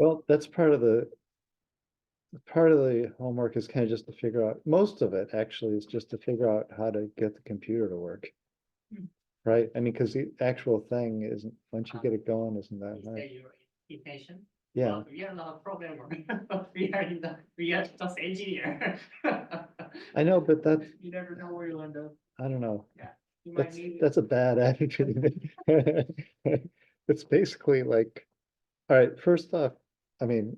Well, that's part of the homework is kind of just to figure out, most of it actually is just to figure out how to get the computer to work. Right? I mean, because the actual thing isn't, once you get it going, isn't that Is hard? that your intention? Yeah. Well, we are not a programmer, but we are just engineer. I know, but that's, You never know where you'll end up. I don't know. Yeah. You might That's need it. that's a bad attitude. It's basically like, all right, first off, I mean,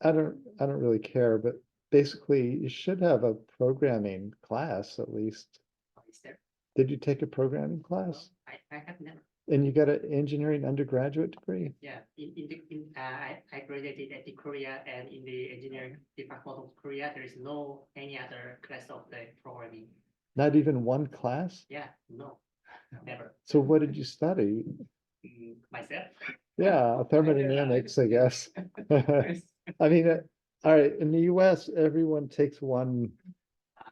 I don't really care, but basically you should have a programming class at least. Oh, is there? Did you take a programming class? I have never. And you got an engineering undergraduate degree? Yeah, I graduated at the Korea, and in the engineering department of Korea, there is no any other class of the programming. Not even one class? Yeah, no, never. So what did you study? Myself. Yeah, thermodynamics, I guess. I mean, all right, in the US, everyone takes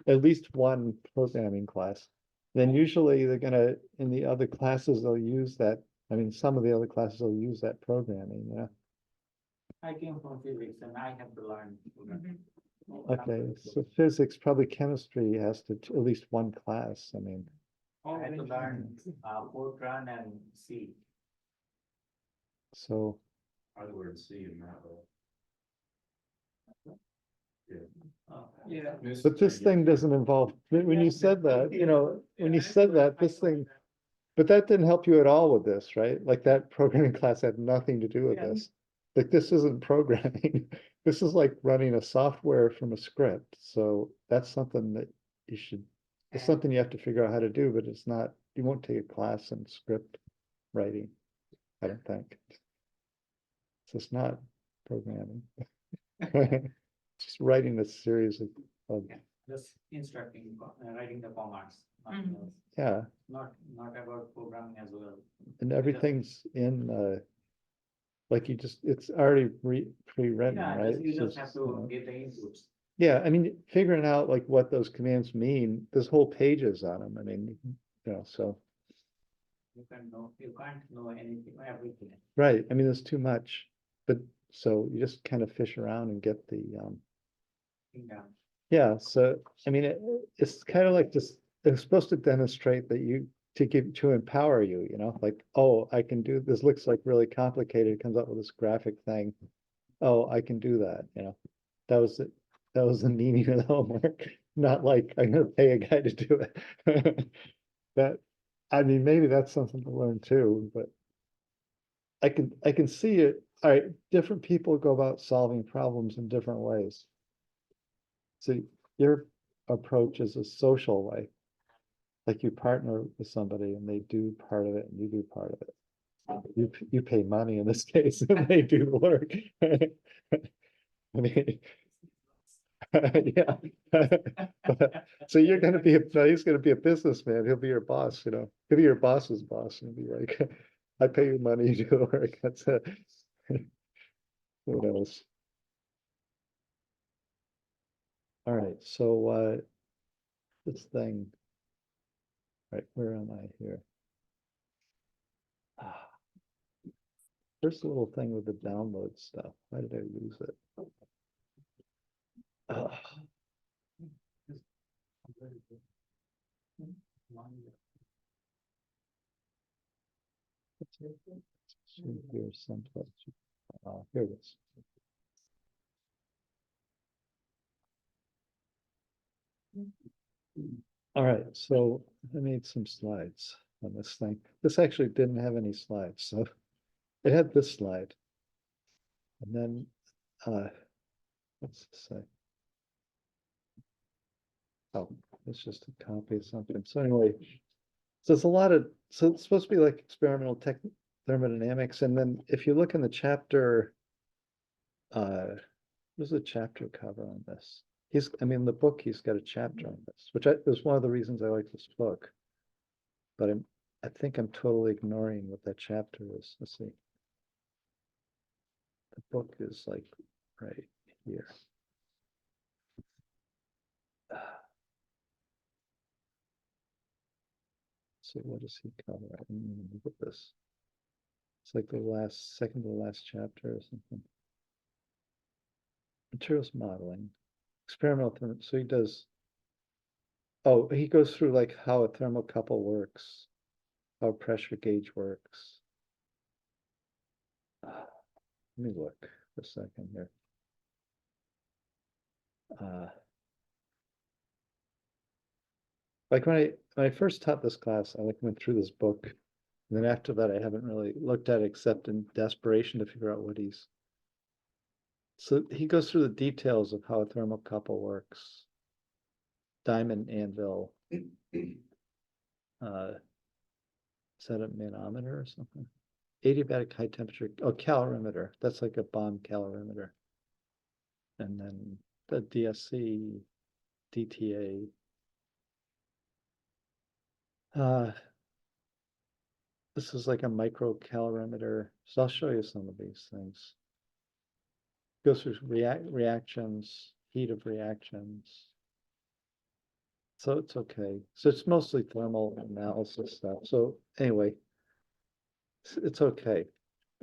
at least one programming class. Then usually they're gonna, in the other classes, they'll use that. I mean, some of the other classes will use that programming, yeah. I came from physics and I have to learn. Okay, so physics, probably chemistry has to, at least one class, I mean. I had to learn Fortran and C. So, I learned C in that. Yeah. but this thing doesn't involve, when you said that, when you said that, this thing, but that didn't help you at all with this, right? Like that programming class had nothing to do with Yeah. this. Like this isn't programming. This is like running a software from a script. So that's something that it's something you have to figure out how to do, but it's not, you won't take a class in script writing, I don't think. So it's not programming. Just writing a series of Just instructing, writing the commands. Mhm. yeah, Not about programming as well. and everything's in like it's already pre-written, Yeah, right? you So just have it's, to get the inputs. yeah, I mean, figuring out like what those commands mean, there's whole pages on them. I mean, so, You can't know anything, everything. right. I mean, there's too much, but so you just kind of fish around and get the, Yeah. yeah, so, I mean, it's kind of like this, it's supposed to demonstrate that to empower you, like, oh, I can do, this looks like really complicated, it comes up with this graphic thing. Oh, I can do that, that was it. That was the meaning of the homework, not like I'm gonna pay a guy to do it. That, I mean, maybe that's something to learn too, but I can see it. All right, different people go about solving problems in different ways. So your approach is a social way, like you partner with somebody and they do part of it and you do part of it. You pay money in this case and they do the work. I mean, yeah. So you're gonna be he's gonna be a businessman. He'll be your boss, He'll be your boss's boss and be like, I pay you money, you do the work. That's it. Who knows? All right, so this thing. Right, where am I here? First little thing with the download stuff. Why did I lose it? Here someplace. Here it is. All right, so I made some slides on this thing. This actually didn't have any slides, so it had this slide. And then, what's this say? Oh, it's just a copy of something. So anyway, so it's so it's supposed to be like experimental thermodynamics. And then if you look in the chapter, there's a chapter cover on this. The book, he's got a chapter on this, which was one of the reasons I like this book. But I think I'm totally ignoring what that chapter is. Let's see. The book is like right here. So what does he cover? I didn't even look at this. It's like the second to last chapter or something. materials modeling, experimental, so he does. Oh, he goes through like how a thermocouple works, how a pressure gauge works. Let me look for a second here. Like when I first taught this class, I like went through this book, and then after that, I haven't really looked at it except in desperation to figure out what he's. So he goes through the details of how a thermocouple works. Diamond anvil. Is that a manometer or something? Adiabatic high temperature. Oh, calorimeter. That's like a bomb calorimeter. And then the DSC, DTA. This is like a microcalorimeter. So I'll show you some of these things. Goes through reactions, heat of reactions. So it's okay. So it's mostly thermal analysis stuff. So anyway, it's okay.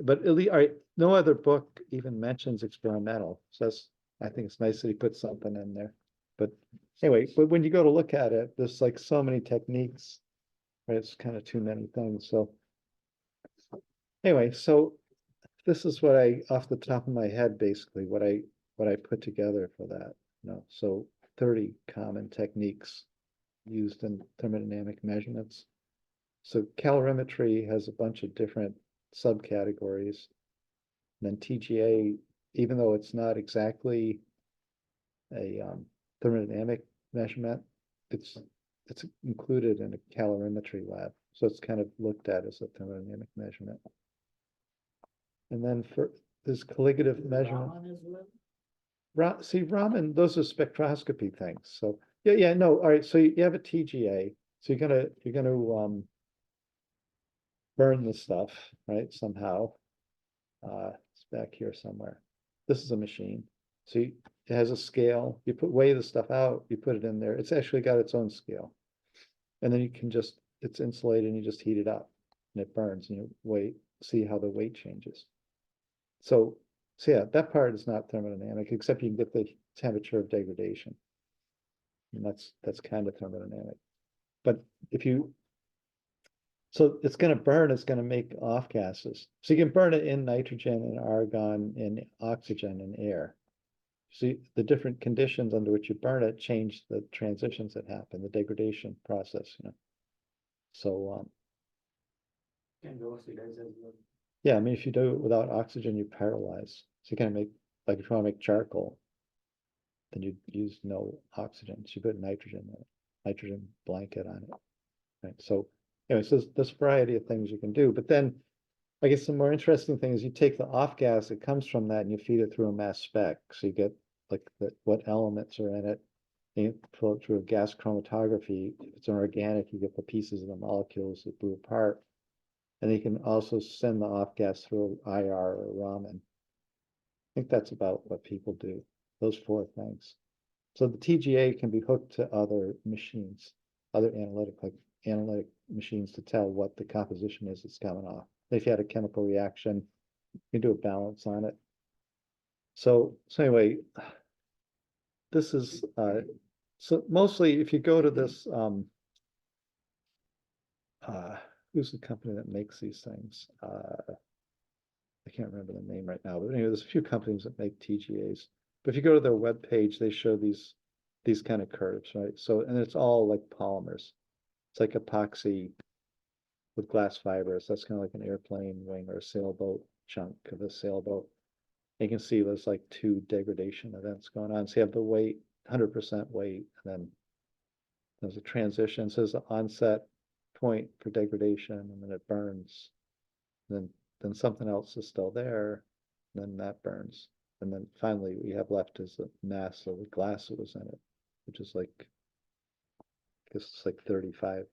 But at least, all right, no other book even mentions experimental. So that's, I think it's nice that he put something in there. But anyway, but when you go to look at it, there's like so many techniques, right? It's kind of too many things. So anyway, so this is what I, off the top of my head, basically what I put together for that. So 30 common techniques used in thermodynamic measurements. So calorimetry has a bunch of different subcategories. And then TGA, even though it's not exactly a thermodynamic measurement, it's included in a calorimetry lab. So it's kind of looked at as a thermodynamic measurement. And then for this colligative measurement. See, Raman, those are spectroscopy things. So yeah, no, all right. So you have a TGA. So you're gonna burn the stuff, right? Somehow. It's back here somewhere. This is a machine. So it has a scale. You weigh the stuff out, you put it in there. It's actually got its own scale. And then you can just, it's insulated and you just heat it up and it burns and you see how the weight changes. So yeah, that part is not thermodynamic, except you can get the temperature of degradation. And that's kind of thermodynamic. But so it's going to burn, it's going to make off gases. So you can burn it in nitrogen and argon and oxygen and air. See, the different conditions under which you burn it change the transitions that happen, the degradation process, So yeah, I mean, if you do it without oxygen, you paralyze. So you can make, like if you want to make charcoal, then you use no oxygen. So you put nitrogen in it, nitrogen blanket on it. Right. So anyway, so there's a variety of things you can do. But then I guess the more interesting thing is you take the off gas that comes from that and you feed it through a mass spec. So you get like what elements are in it. And you flow it through a gas chromatography. If it's an organic, you get the pieces of the molecules that blew apart. And you can also send the off gas through IR or Raman. I think that's about what people do, those four things. So the TGA can be hooked to other machines, other analytic machines to tell what the composition is that's coming off. If you had a chemical reaction, you can do a balance on it. So anyway, this is so mostly if you go to this who's the company that makes these things? I can't remember the name right now, but anyway, there's a few companies that make TGAs. But if you go to their web page, they show these kind of curves, right? So, and it's all like polymers. It's like epoxy with glass fibers. That's kind of like an airplane wing or a sailboat chunk of a sailboat. You can see there's like two degradation events going on. So you have the weight, 100% weight, and then there's a transition. So there's an onset point for degradation, and then it burns. And then something else is still there, and then that burns. And then finally what you have left is the mass of the glass that was in it, which is like, I guess it's like 37%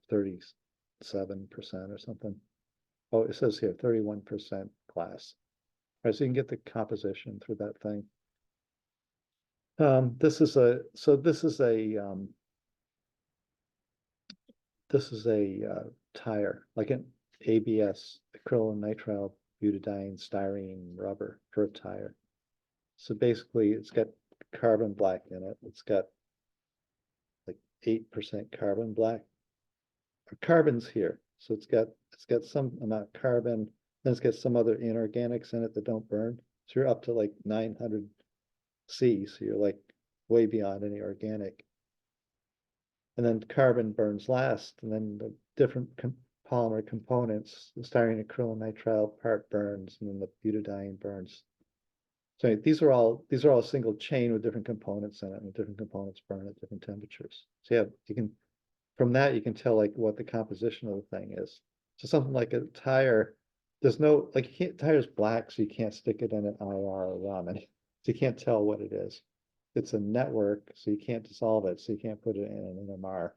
or something. Oh, it says here 31% glass. All right, so you can get the composition through that thing. This is a tire, like an ABS, acrylonitrile butadiene styrene rubber for a tire. So basically it's got carbon black in it. It's got like 8% carbon black. Carbon's here, so it's got some amount of carbon, then it's got some other inorganics in it that don't burn. So you're up to like 900 C, so you're like way beyond any organic. And then carbon burns last, and then the different polymer components, the styrene acrylonitrile part burns, and then the butadiene burns. So these are all a single chain with different components in it, and different components burn at different temperatures. So yeah, you can from that you can tell like what the composition of the thing is. So something like a tire, there's no like you can't tire's black, so you can't stick it in an IR or ramen. So you can't tell what it is. It's a network, so you can't dissolve it, so you can't put it in an NMR.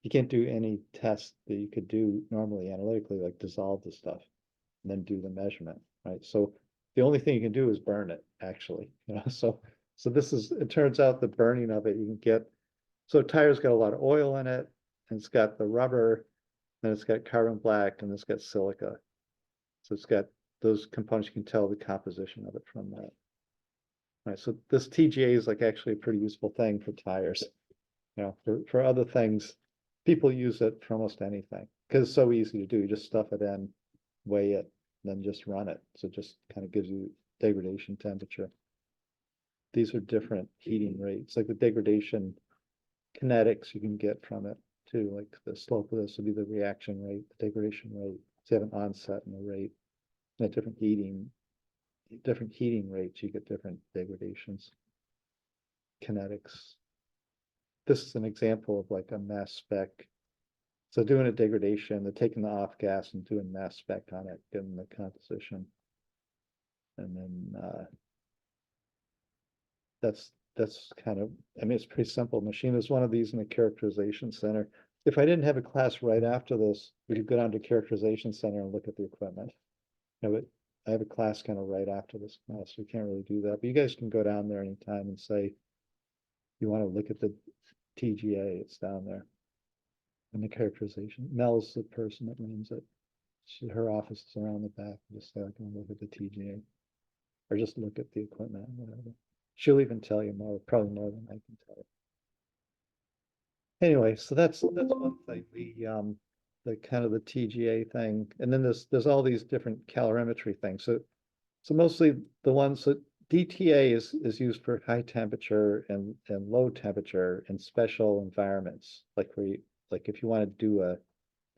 You can't do any test that you could do normally analytically, like dissolve the stuff and then do the measurement, right? So the only thing you can do is burn it, actually. So this is, it turns out the burning of it, you can get, so tire's got a lot of oil in it, and it's got the rubber, then it's got carbon black, and it's got silica. So it's got those components, you can tell the composition of it from that. Right, so this TGA is like actually a pretty useful thing for tires. For other things, people use it for almost anything because it's so easy to do. You just stuff it in, weigh it, then just run it. So it just kind of gives you degradation temperature. These are different heating rates, like the degradation kinetics you can get from it too. Like the slope of this would be the reaction rate, the degradation rate. So you have an onset and a rate, and at different heating rates, you get different degradations, kinetics. This is an example of like a mass spec. So doing a degradation, they're taking the off gas and doing mass spec on it, getting the composition. And then that's kind of, I mean, it's pretty simple. Machine is one of these in the characterization center. If I didn't have a class right after this, we could go down to characterization center and look at the equipment. I have a class kind of right after this class, so we can't really do that. But you guys can go down there anytime and say, you want to look at the TGA, it's down there. And the characterization. Mel's the person that runs it. Her office is around the back. Just say, I can look at the TGA. Or just look at the equipment, whatever. She'll even tell you more, probably more than I can tell you. Anyway, so that's one thing. The kind of the TGA thing. And then there's all these different calorimetry things. So mostly the ones that DTA is used for high temperature and low temperature in special environments, like if you want to do a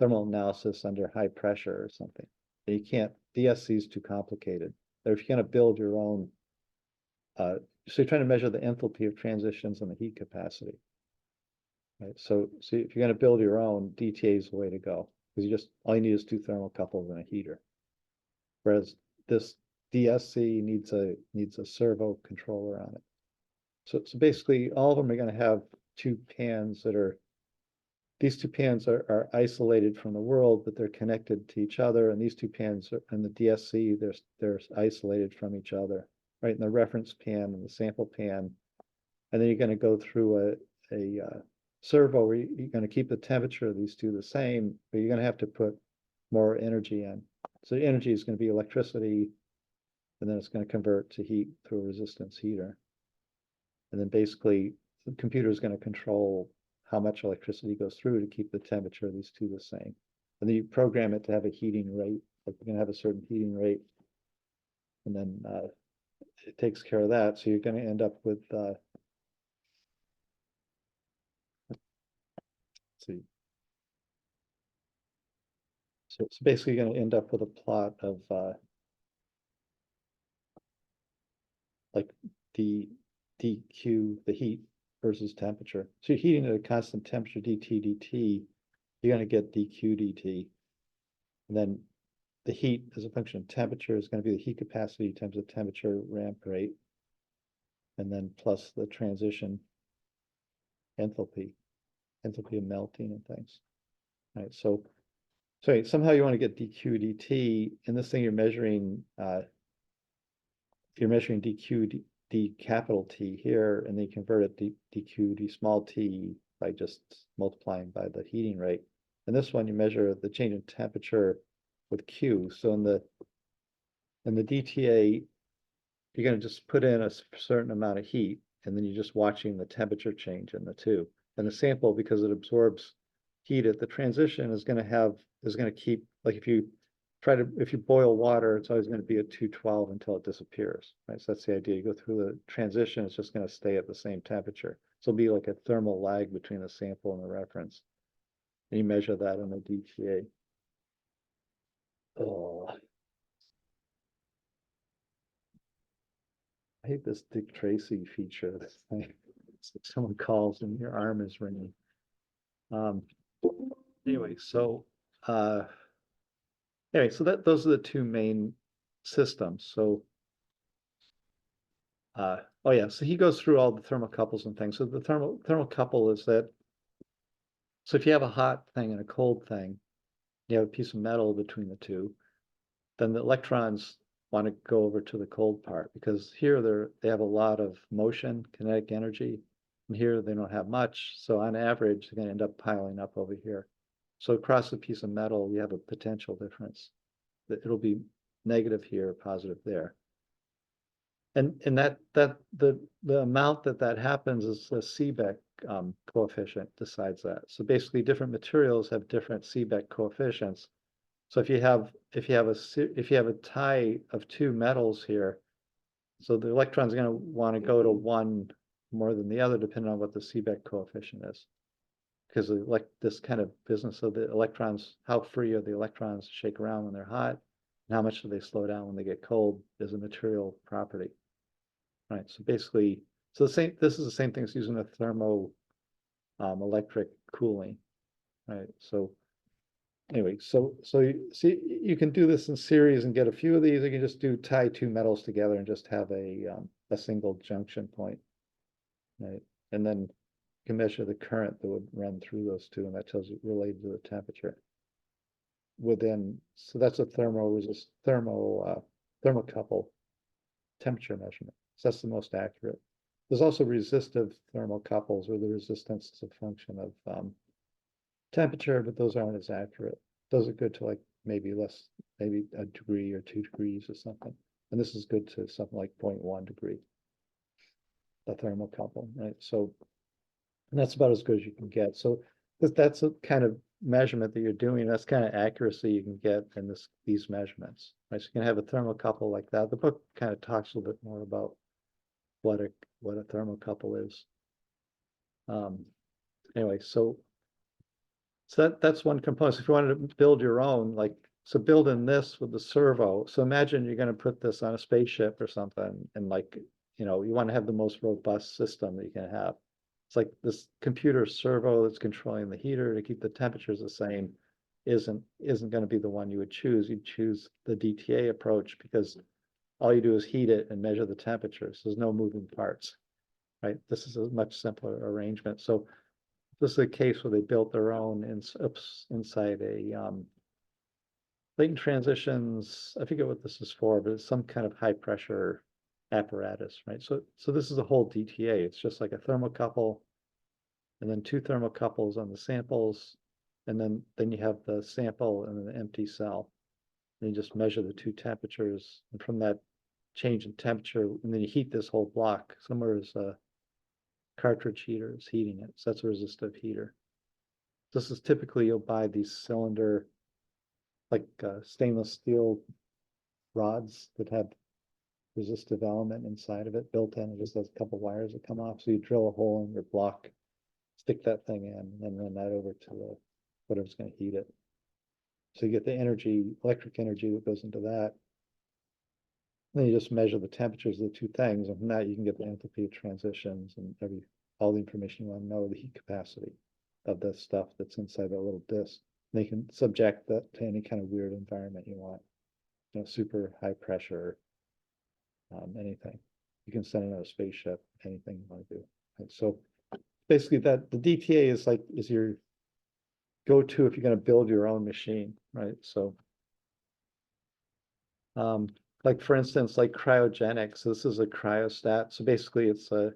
thermal analysis under high pressure or something, you can't. DSC is too complicated. Or if you're going to build your own, so you're trying to measure the enthalpy of transitions and the heat capacity, right? So if you're going to build your own, DTA is the way to go because all you need is two thermocouples and a heater, whereas this DSC needs a servo controller on it. So basically all of them are going to have two pans these two pans are isolated from the world, but they're connected to each other. And these two pans and the DSC, they're isolated from each other, right? In the reference pan and the sample pan. And then you're going to go through a servo where you're going to keep the temperature of these two the same, but you're going to have to put more energy in. So the energy is going to be electricity, and then it's going to convert to heat through a resistance heater. And then basically the computer is going to control how much electricity goes through to keep the temperature of these two the same. And then you program it to have a heating rate, like you're going to have a certain heating rate. And then it takes care of that. So you're going to end up with, let's see. So it's basically going to end up with a plot of like the dq, the heat versus temperature. So you're heating at a constant temperature, dt, you're going to get dq dt. And then the heat as a function of temperature is going to be the heat capacity times the temperature ramp rate. And then plus the transition enthalpy of melting and things. All right, so somehow you want to get dq dt. In this thing you're measuring dq d capital T here, and then you convert it dq d small t by just multiplying by the heating rate. And this one you measure the change in temperature with Q. So in the DTA, you're going to just put in a certain amount of heat, and then you're just watching the temperature change in the two. And the sample, because it absorbs heat at the transition, is going to keep, like if you boil water, it's always going to be at 212 until it disappears, right? So that's the idea. You go through the transition, it's just going to stay at the same temperature. So it'll be like a thermal lag between the sample and the reference. And you measure that in the DTA. Oh, I hate this Dick Tracy feature. This thing. Someone calls and your arm is ringing. Anyway, so those are the two main systems. So oh yeah, so he goes through all the thermocouples and things. So the thermocouple is that, so if you have a hot thing and a cold thing, you have a piece of metal between the two, then the electrons want to go over to the cold part, because here they have a lot of motion, kinetic energy, and here they don't have much. So on average, they're going to end up piling up over here. So across a piece of metal, you have a potential difference. It'll be negative here, positive there. And the amount that happens is the Seebeck coefficient decides that. So basically, different materials have different Seebeck coefficients. So if you have a tie of two metals here, so the electron's going to want to go to one more than the other, depending on what the Seebeck coefficient is. Because like this kind of business of the electrons, how free are the electrons to shake around when they're hot, and how much do they slow down when they get cold is a material property. Right. So basically, this is the same thing as using a thermo electric cooling. Right. So anyway, so you see, you can do this in series and get a few of these. You can just tie two metals together and just have a single junction point. Right. And then you can measure the current that would run through those two, and that tells you related to the temperature. So that's a thermocouple temperature measurement. So that's the most accurate. There's also resistive thermocouples where the resistance is a function of temperature, but those aren't as accurate. Those are good to like maybe a degree or 2 degrees or something. And this is good to something like 0.1 degree, the thermocouple, right? So and that's about as good as you can get. So that's a kind of measurement that you're doing. That's kind of accuracy you can get in these measurements, right? So you can have a thermocouple like that. The book kind of talks a little bit more about what a thermocouple is. Anyway, so that's one component. So if you wanted to build your own, so build in this with the servo. So imagine you're going to put this on a spaceship or something, and you want to have the most robust system that you can have. It's like this computer servo that's controlling the heater to keep the temperatures the same isn't going to be the one you would choose. You'd choose the DTA approach because all you do is heat it and measure the temperatures. There's no moving parts, right? This is a much simpler arrangement. So this is a case where they built their own inside a latent transitions. I forget what this is for, but it's some kind of high pressure apparatus, right? So this is a whole DTA. It's just like a thermocouple, and then two thermocouples on the samples, and then you have the sample and an empty cell. And you just measure the two temperatures, and from that change in temperature, and then you heat this whole block. Somewhere is a cartridge heater is heating it. So that's a resistive heater. This is typically, you'll buy these cylinder, like stainless steel rods that have resistive element inside of it built in. It just has a couple wires that come off. So you drill a hole in your block, stick that thing in, and then run that over to whatever's going to heat it. So you get the electric energy that goes into that. Then you just measure the temperatures of the two things, and from that you can get the enthalpy of transitions and all the information you want to know, the heat capacity of the stuff that's inside that little disk. And you can subject that to any kind of weird environment you want, super high pressure, anything. You can send it on a spaceship, anything you want to do. Right? So basically, the DTA is your go-to if you're going to build your own machine, right? So, like for instance, like cryogenics. So this is a cryostat. So basically, it's going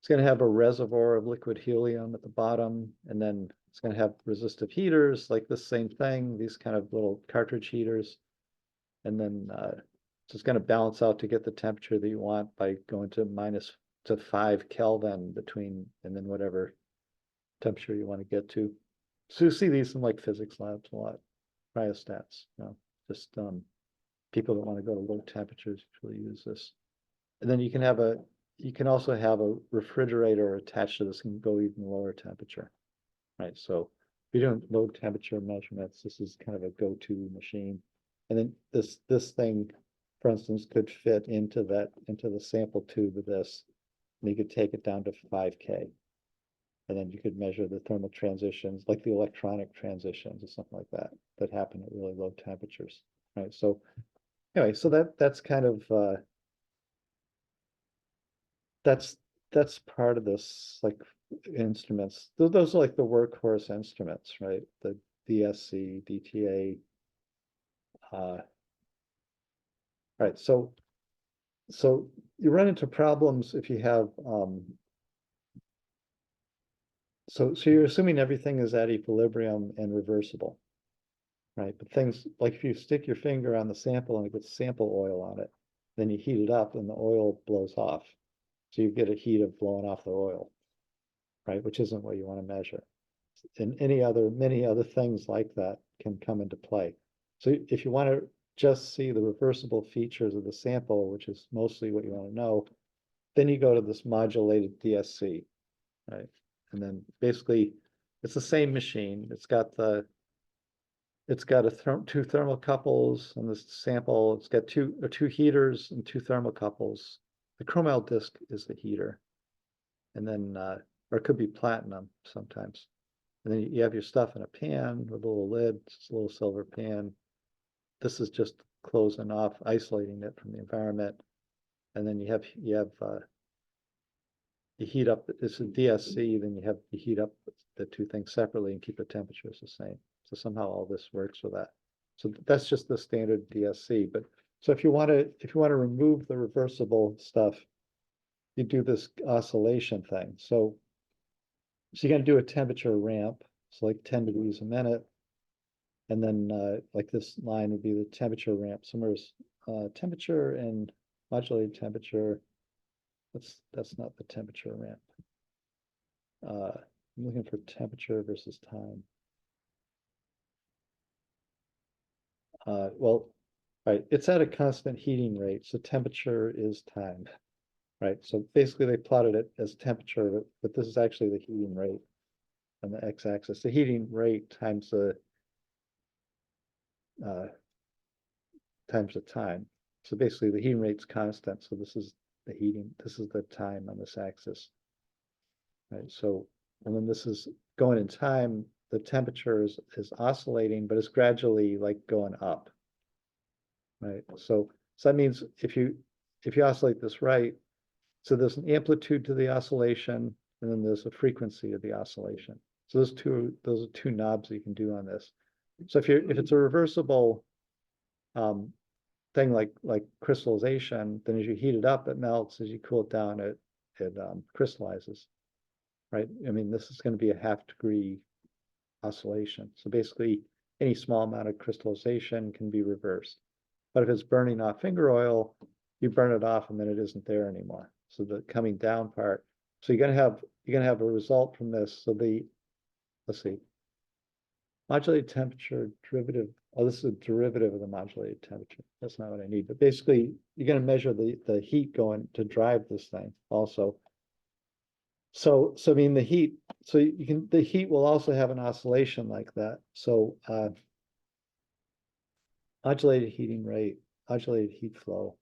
to have a reservoir of liquid helium at the bottom, and then it's going to have resistive heaters, like the same thing. These kind of little cartridge heaters, and then so it's going to balance out to get the temperature that you want by going to to 5 Kelvin between, and then whatever temperature you want to get to. So you see these in like physics labs a lot, cryostats, just people that want to go to low temperatures usually use this. And then you can also have a refrigerator attached to this and go even lower temperature, right? So if you're doing low temperature measurements, this is kind of a go-to machine. And then this thing, for instance, could fit into the sample tube of this, and you could take it down to 5K. And then you could measure the thermal transitions, like the electronic transitions or something like that, that happen at really low temperatures, right? So anyway, so that's kind of that's part of this, like instruments. Those are like the workhorse instruments, right? The DSC, DTA. Right. So you run into problems if you have so you're assuming everything is at equilibrium and reversible, right? But things like if you stick your finger on the sample and it gets sample oil on it, then you heat it up and the oil blows off. So you get a heat of blowing off the oil, right? Which isn't what you want to measure. And many other things like that can come into play. So if you want to just see the reversible features of the sample, which is mostly what you want to know, then you go to this modulated DSC, right? And then basically it's the same machine. It's got two thermocouples in this sample. It's got two heaters and two thermocouples. The chromal disk is the heater. And then, or it could be platinum sometimes. And then you have your stuff in a pan with a little lid. It's a little silver pan. This is just closing off, isolating it from the environment. And then you heat up, it's a DSC, then you heat up the two things separately and keep the temperatures the same. So somehow all this works with that. So that's just the standard DSC. But so if you want to remove the reversible stuff, you do this oscillation thing. So you're going to do a temperature ramp. So like 10 degrees a minute. And then like this line would be the temperature ramp. Somewhere's temperature and modulated temperature. That's not the temperature ramp. I'm looking for temperature versus time. Well, right, it's at a constant heating rate, so temperature is time, right? So basically they plotted it as temperature, but this is actually the heating rate on the x-axis. The heating rate times the time. So basically the heating rate's constant, so this is the time on this axis, right? So, and then this is going in time, the temperature is oscillating, but it's gradually like going up, right? So that means if you oscillate this right, so there's an amplitude to the oscillation, and then there's a frequency of the oscillation. So those are two knobs that you can do on this. So if it's a reversible thing like crystallization, then as you heat it up, it melts. As you cool it down, it crystallizes, right? I mean, this is going to be a ½ degree oscillation. So basically, any small amount of crystallization can be reversed. But if it's burning off finger oil, you burn it off and then it isn't there anymore. So the coming down part. So you're gonna have a result from this. So let's see, modulated temperature derivative. Oh, this is a derivative of the modulated temperature. That's not what I need. But basically, you're going to measure the heat going to drive this thing also. So I mean the heat. So the heat will also have an oscillation like that. So modulated heating rate, modulated heat flow.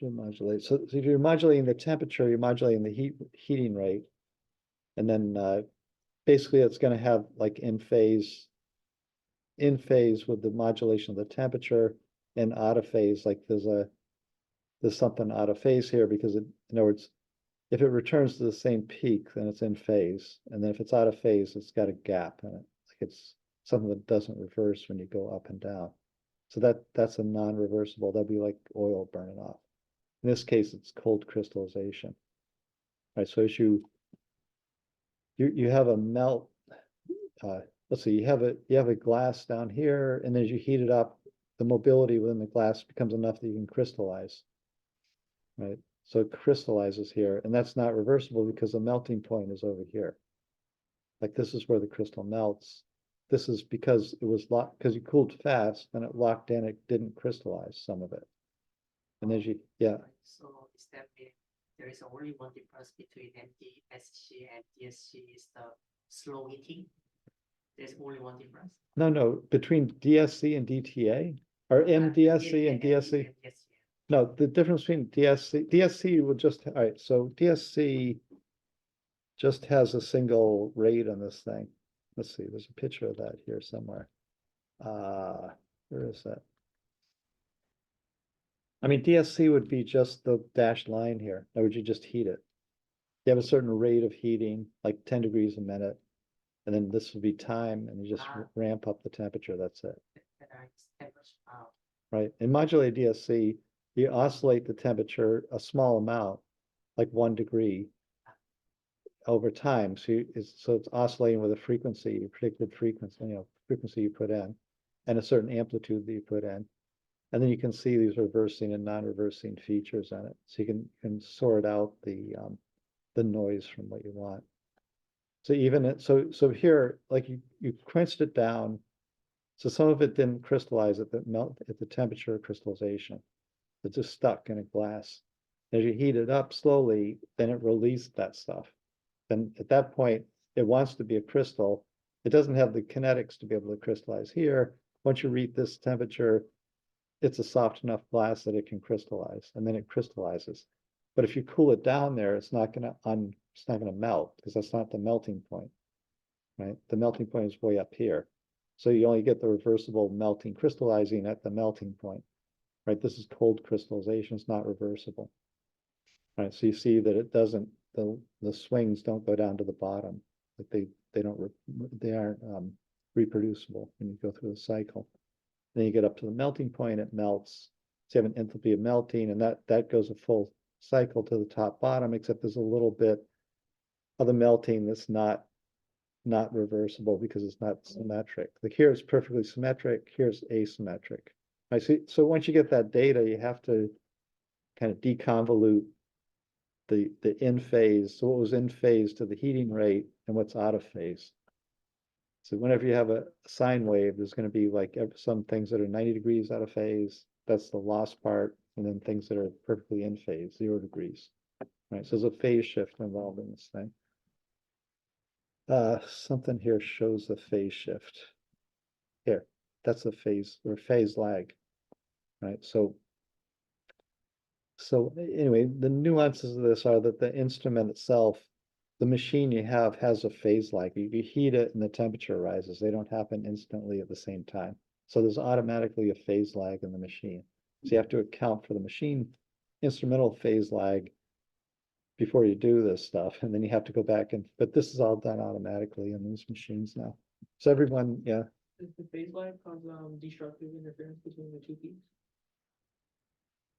Modulate. So if you're modulating the temperature, you're modulating the heating rate, and then basically it's going to have like in phase with the modulation of the temperature, and out of phase, like there's something out of phase here because in other words, if it returns to the same peak, then it's in phase, and then if it's out of phase, it's got a gap in it. Like it's something that doesn't reverse when you go up and down. So that's a non-reversible. That'd be like oil burning off. In this case, it's cold crystallization. Right. So as you have a melt. Let's see. You have a glass down here, and as you heat it up, the mobility within the glass becomes enough that you can crystallize. Right. So it crystallizes here, and that's not reversible because the melting point is over here. Like this is where the crystal melts. This is because it was locked, because you cooled fast and it locked in, it didn't crystallize some of it. And as you, yeah, So is that mean there is only one difference between MDSC and DSC is the slow heating? There's only one difference? no, between DSC and DTA, or MDSC and DSC. Yes. No, the difference between DSC will just, all right, so DSC just has a single rate on this thing. Let's see, there's a picture of that here somewhere. Where is that? I mean, DSC would be just the dashed line here. Or would you just heat it? You have a certain rate of heating, like 10 degrees a minute. And then this would be time, and you just ramp up the temperature. That's it. Right. In modulated DSC, you oscillate the temperature a small amount, like 1 degree over time. So it's oscillating with a frequency, predicted frequency, frequency you put in, and a certain amplitude that you put in. And then you can see these reversing and non-reversing features on it. So you can sort out the noise from what you want. So even so here, like you quenched it down. So some of it didn't crystallize at the temperature of crystallization. It just stuck in a glass. As you heat it up slowly, then it released that stuff. Then at that point, it wants to be a crystal. It doesn't have the kinetics to be able to crystallize here. Once you reach this temperature, it's a soft enough glass that it can crystallize, and then it crystallizes. But if you cool it down there, it's not going to melt, because that's not the melting point, right? The melting point is way up here. So you only get the reversible melting crystallizing at the melting point, right? This is cold crystallization, it's not reversible. Right, so you see that it doesn't, the swings don't go down to the bottom. Like they aren't reproducible when you go through the cycle. Then you get up to the melting point, it melts. So you have an enthalpy of melting, and that goes a full cycle to the top bottom, except there's a little bit of the melting that's not reversible because it's not symmetric. Like here it's perfectly symmetric, here's asymmetric. I see. So once you get that data, you have to kind of deconvolute the in phase. So what was in phase to the heating rate and what's out of phase. So whenever you have a sine wave, there's going to be like some things that are 90 degrees out of phase. That's the lost part. And then things that are perfectly in phase, 0 degrees. Right. So there's a phase shift involved in this thing. Something here shows the phase shift. Here, that's a phase or phase lag. Right. So anyway, the nuances of this are that the instrument itself, the machine you have has a phase lag. You heat it and the temperature rises. They don't happen instantly at the same time. So there's automatically a phase lag in the machine. So you have to account for the machine instrumental phase lag before you do this stuff. And then you have to go back but this is all done automatically in these machines now. So everyone, yeah. Does the phase lag cause destructive interference between the two peaks?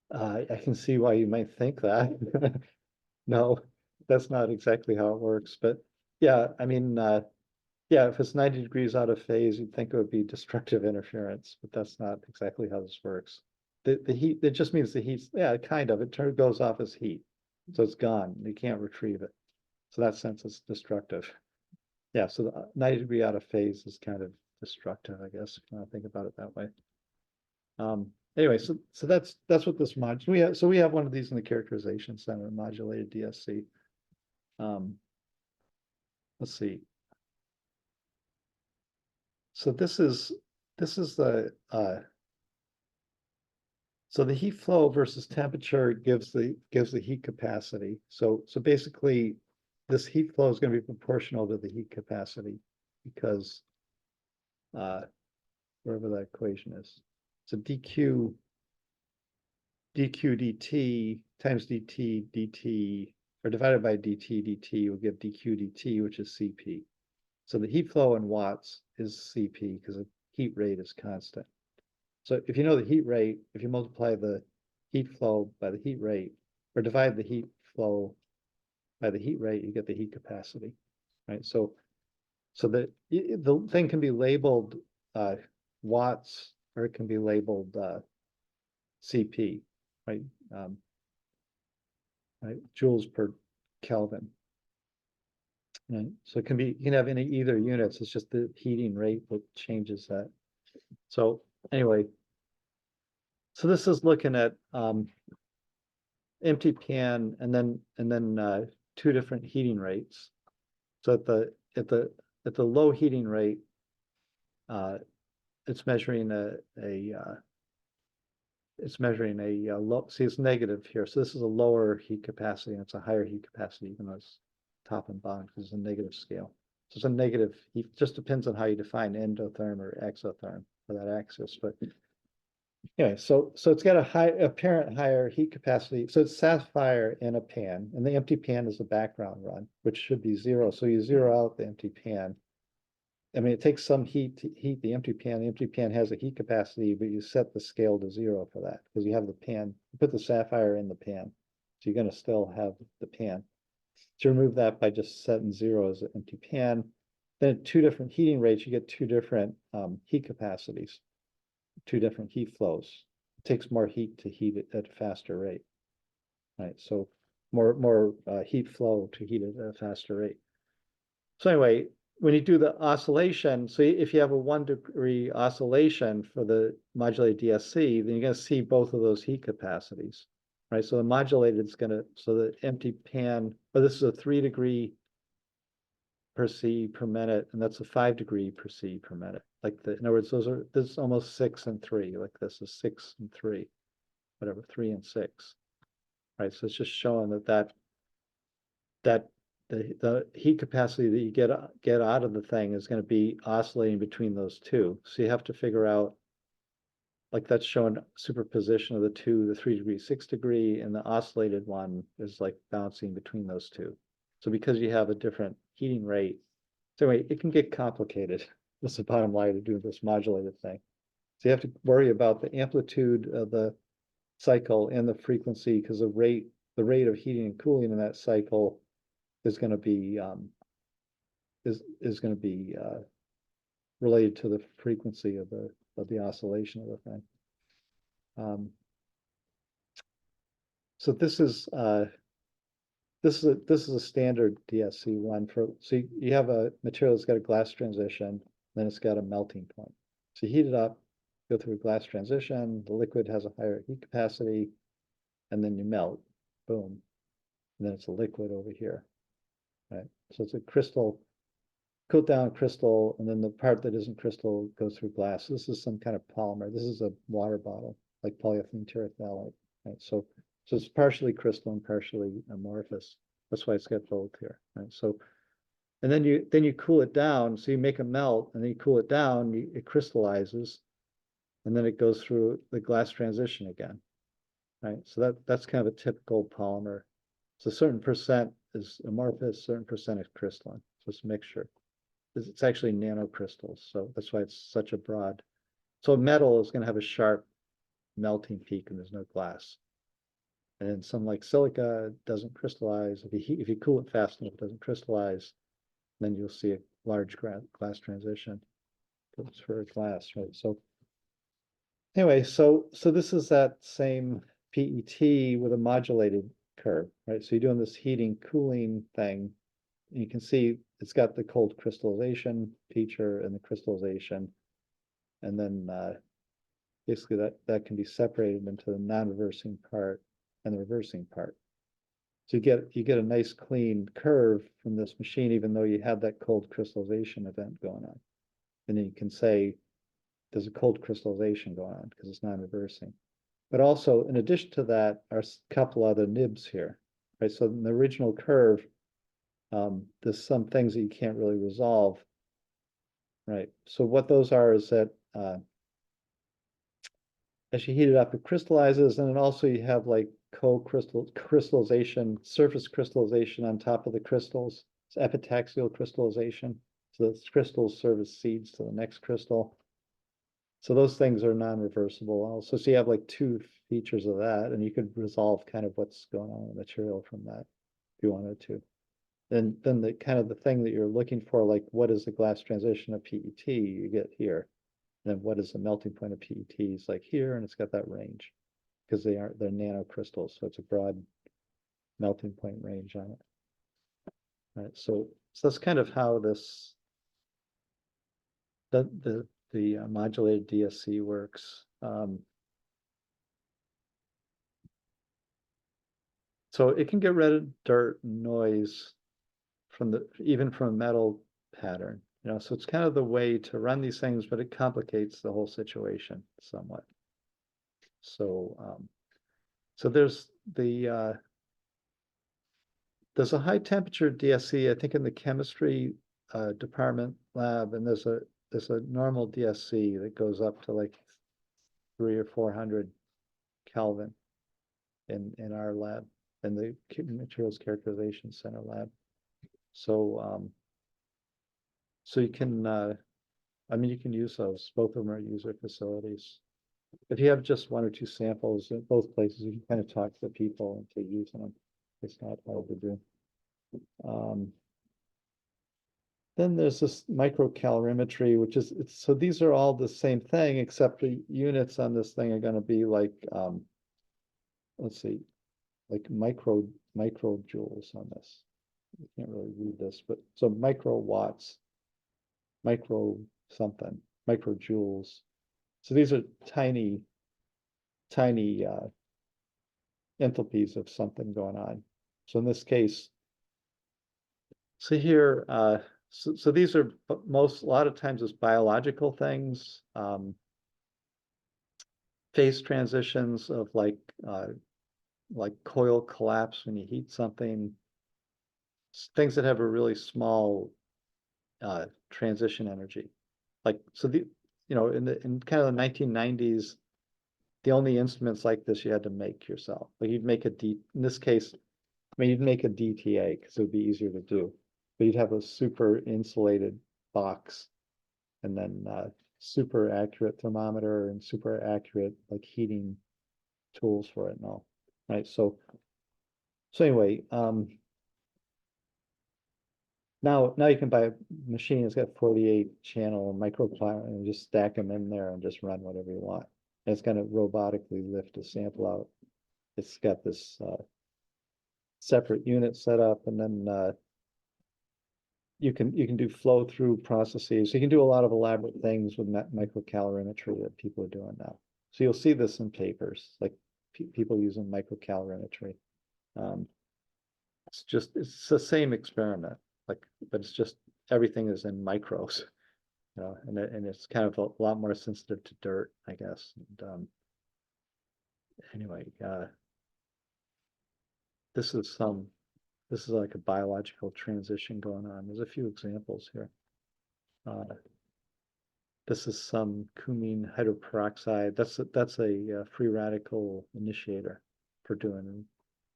I can see why you might think that. No, that's not exactly how it works, but yeah, I mean, yeah, if it's 90 degrees out of phase, you'd think it would be destructive interference, but that's not exactly how this works. The heat, it just means the heat, yeah, kind of, it goes off as heat. So it's gone, you can't retrieve it. So that sense it's destructive. Yeah, so the 90 degree out of phase is kind of destructive, I guess, if you want to think about it that way. Anyway, so that's what this mod we have one of these in the characterization center, modulated DSC. Let's see. So this is the so the heat flow versus temperature gives the heat capacity. So basically this heat flow is going to be proportional to the heat capacity because wherever that equation is. So dq dt times dt or divided by dt will give dq dt, which is Cp. So the heat flow in watts is Cp because the heat rate is constant. So if you know the heat rate, if you multiply the heat flow by the heat rate or divide the heat flow by the heat rate, you get the heat capacity, right? So the thing can be labeled watts or it can be labeled Cp, right? right? Joules per Kelvin. Right? So it can be, you can have any either units, it's just the heating rate that changes that. So anyway, so this is looking at empty pan and then two different heating rates. So at the low heating rate, it's measuring a low, see it's negative here. So this is a lower heat capacity and it's a higher heat capacity, even though it's top and bottom because it's a negative scale. So it's a negative heat, just depends on how you define endotherm or exotherm for that axis. But anyway, so it's got a high apparent higher heat capacity. So it's sapphire in a pan, and the empty pan is the background run, which should be zero. So you zero out the empty pan. I mean, it takes some heat to heat the empty pan. The empty pan has a heat capacity, but you set the scale to zero for that because you have the pan, you put the sapphire in the pan. So you're going to still have the pan. To remove that by just setting zero as an empty pan. Then at two different heating rates, you get two different heat capacities, two different heat flows. It takes more heat to heat it at a faster rate. Right. So more heat flow to heat it at a faster rate. So anyway, when you do the oscillation, so if you have a 1 degree oscillation for the modulated DSC, then you're going to see both of those heat capacities, right? So the modulated is going to, so the empty pan, but this is a 3 degree per C per minute, and that's a 5 degree per C per minute. Like in other words, this is almost 6 and 3, like this is 6 and 3, whatever, 3 and 6, right? So it's just showing that the heat capacity that you get out of the thing is going to be oscillating between those two. So you have to figure out, like that's showing superposition of the two, the 3 degree, 6 degree, and the oscillated one is like bouncing between those two. So because you have a different heating rate, so anyway, it can get complicated. That's the bottom line to do this modulated thing. So you have to worry about the amplitude of the cycle and the frequency because the rate of heating and cooling in that cycle is going to be related to the frequency of the oscillation of the thing. So this is a standard DSC one for, so you have a material that's got a glass transition, then it's got a melting point. So you heat it up, go through a glass transition, the liquid has a higher heat capacity, and then you melt, boom, and then it's a liquid over here. Right, so it's a crystal, cooled down crystal, and then the part that isn't crystal goes through glass. This is some kind of polymer. This is a water bottle, like polyethylene terephthalate. Right, so it's partially crystal and partially amorphous. That's why it's got both here. Right, so and then you cool it down. So you make a melt, and then you cool it down. It crystallizes, and then it goes through the glass transition again. Right, so that's kind of a typical polymer. So a certain percent is amorphous, certain percent is crystalline. So it's a mixture. It's actually nanocrystals, so that's why it's such a broad. So metal is going to have a sharp melting peak, and there's no glass. And then some like silica doesn't crystallize. If you cool it fast enough, it doesn't crystallize. Then you'll see a large glass transition. It's for glass, right? So anyway, so this is that same PET with a modulated curve, right? So you're doing this heating cooling thing. And you can see it's got the cold crystallization feature and the crystallization. And then basically that can be separated into the non-reversing part and the reversing part. So you get a nice clean curve from this machine, even though you had that cold crystallization event going on. And then you can say there's a cold crystallization going on because it's non-reversing. But also, in addition to that, are a couple other nibs here, right? So in the original curve, there's some things that you can't really resolve, right? So what those are is that as you heat it up, it crystallizes, and then also you have like crystallization, surface crystallization on top of the crystals. It's epitaxial crystallization. So the crystals serve as seeds to the next crystal. So those things are non-reversible also. So you have like two features of that, and you could resolve kind of what's going on in the material from that if you wanted to. Then the kind of the thing that you're looking for, like what is the glass transition of PET, you get here. And then what is the melting point of PET is like here, and it's got that range because they're nanocrystals, so it's a broad melting point range on it. Right, so that's kind of how this the modulated DSC works. So it can get rid of dirt and noise from even from a metal pattern, you know, so it's kind of the way to run these things, but it complicates the whole situation somewhat. So so there's a high temperature DSC, I think in the chemistry department lab, and there's a normal DSC that goes up to like 300 or 400 Kelvin in our lab, in the materials characterization center lab. So so you can I mean, you can use those. Both of them are user facilities. If you have just one or two samples at both places, you can kind of talk to the people into using them. It's not hard to do. Then there's this microcalorimetry, which is, so these are all the same thing, except the units on this thing are going to be like, let's see, like microjoules on this. You can't really read this, but so microwatts, micro something, microjoules. So these are tiny enthalpies of something going on. So in this case, so here, so these are a lot of times it's biological things, phase transitions of like coil collapse when you heat something, things that have a really small transition energy. Like, so you know, in kind of the 1990s, the only instruments like this you had to make yourself. Like you'd make in this case, I mean, you'd make a DTA because it would be easier to do. But you'd have a super insulated box, and then super accurate thermometer and super accurate like heating tools for it and all. Right. So anyway, now you can buy a machine that's got 48 channel microclimate and just stack them in there and just run whatever you want. And it's going to robotically lift a sample out. It's got this separate unit set up, and then you can do flow through processes. You can do a lot of elaborate things with microcalorimetry that people are doing now. So you'll see this in papers, like people using microcalorimetry. It's the same experiment, like, but it's just everything is in micros, you know, and it's kind of a lot more sensitive to dirt, I guess. And, anyway, this is like a biological transition going on. There's a few examples here. This is some cumene hydroperoxide. That's a free radical initiator for doing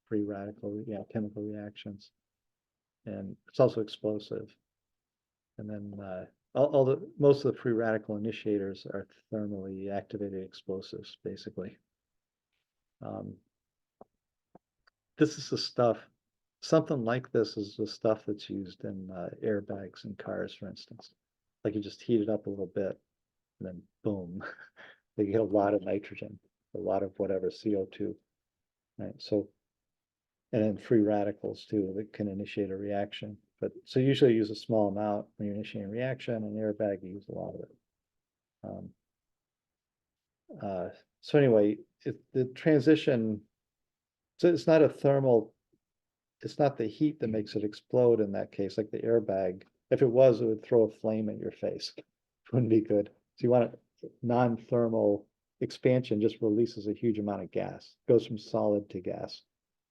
free radical chemical reactions, and it's also explosive. And then most of the free radical initiators are thermally activated explosives, basically. This is the stuff. Something like this is the stuff that's used in airbags in cars, for instance. Like you just heat it up a little bit, and then boom, they get a lot of nitrogen, a lot of whatever CO2, right? So, and then free radicals too that can initiate a reaction. But so usually you use a small amount when you're initiating a reaction. In an airbag, you use a lot of it. So anyway, the transition. So it's not a thermal. It's not the heat that makes it explode in that case, like the airbag. If it was, it would throw a flame at your face. It wouldn't be good. So you want a non-thermal expansion, just releases a huge amount of gas, goes from solid to gas,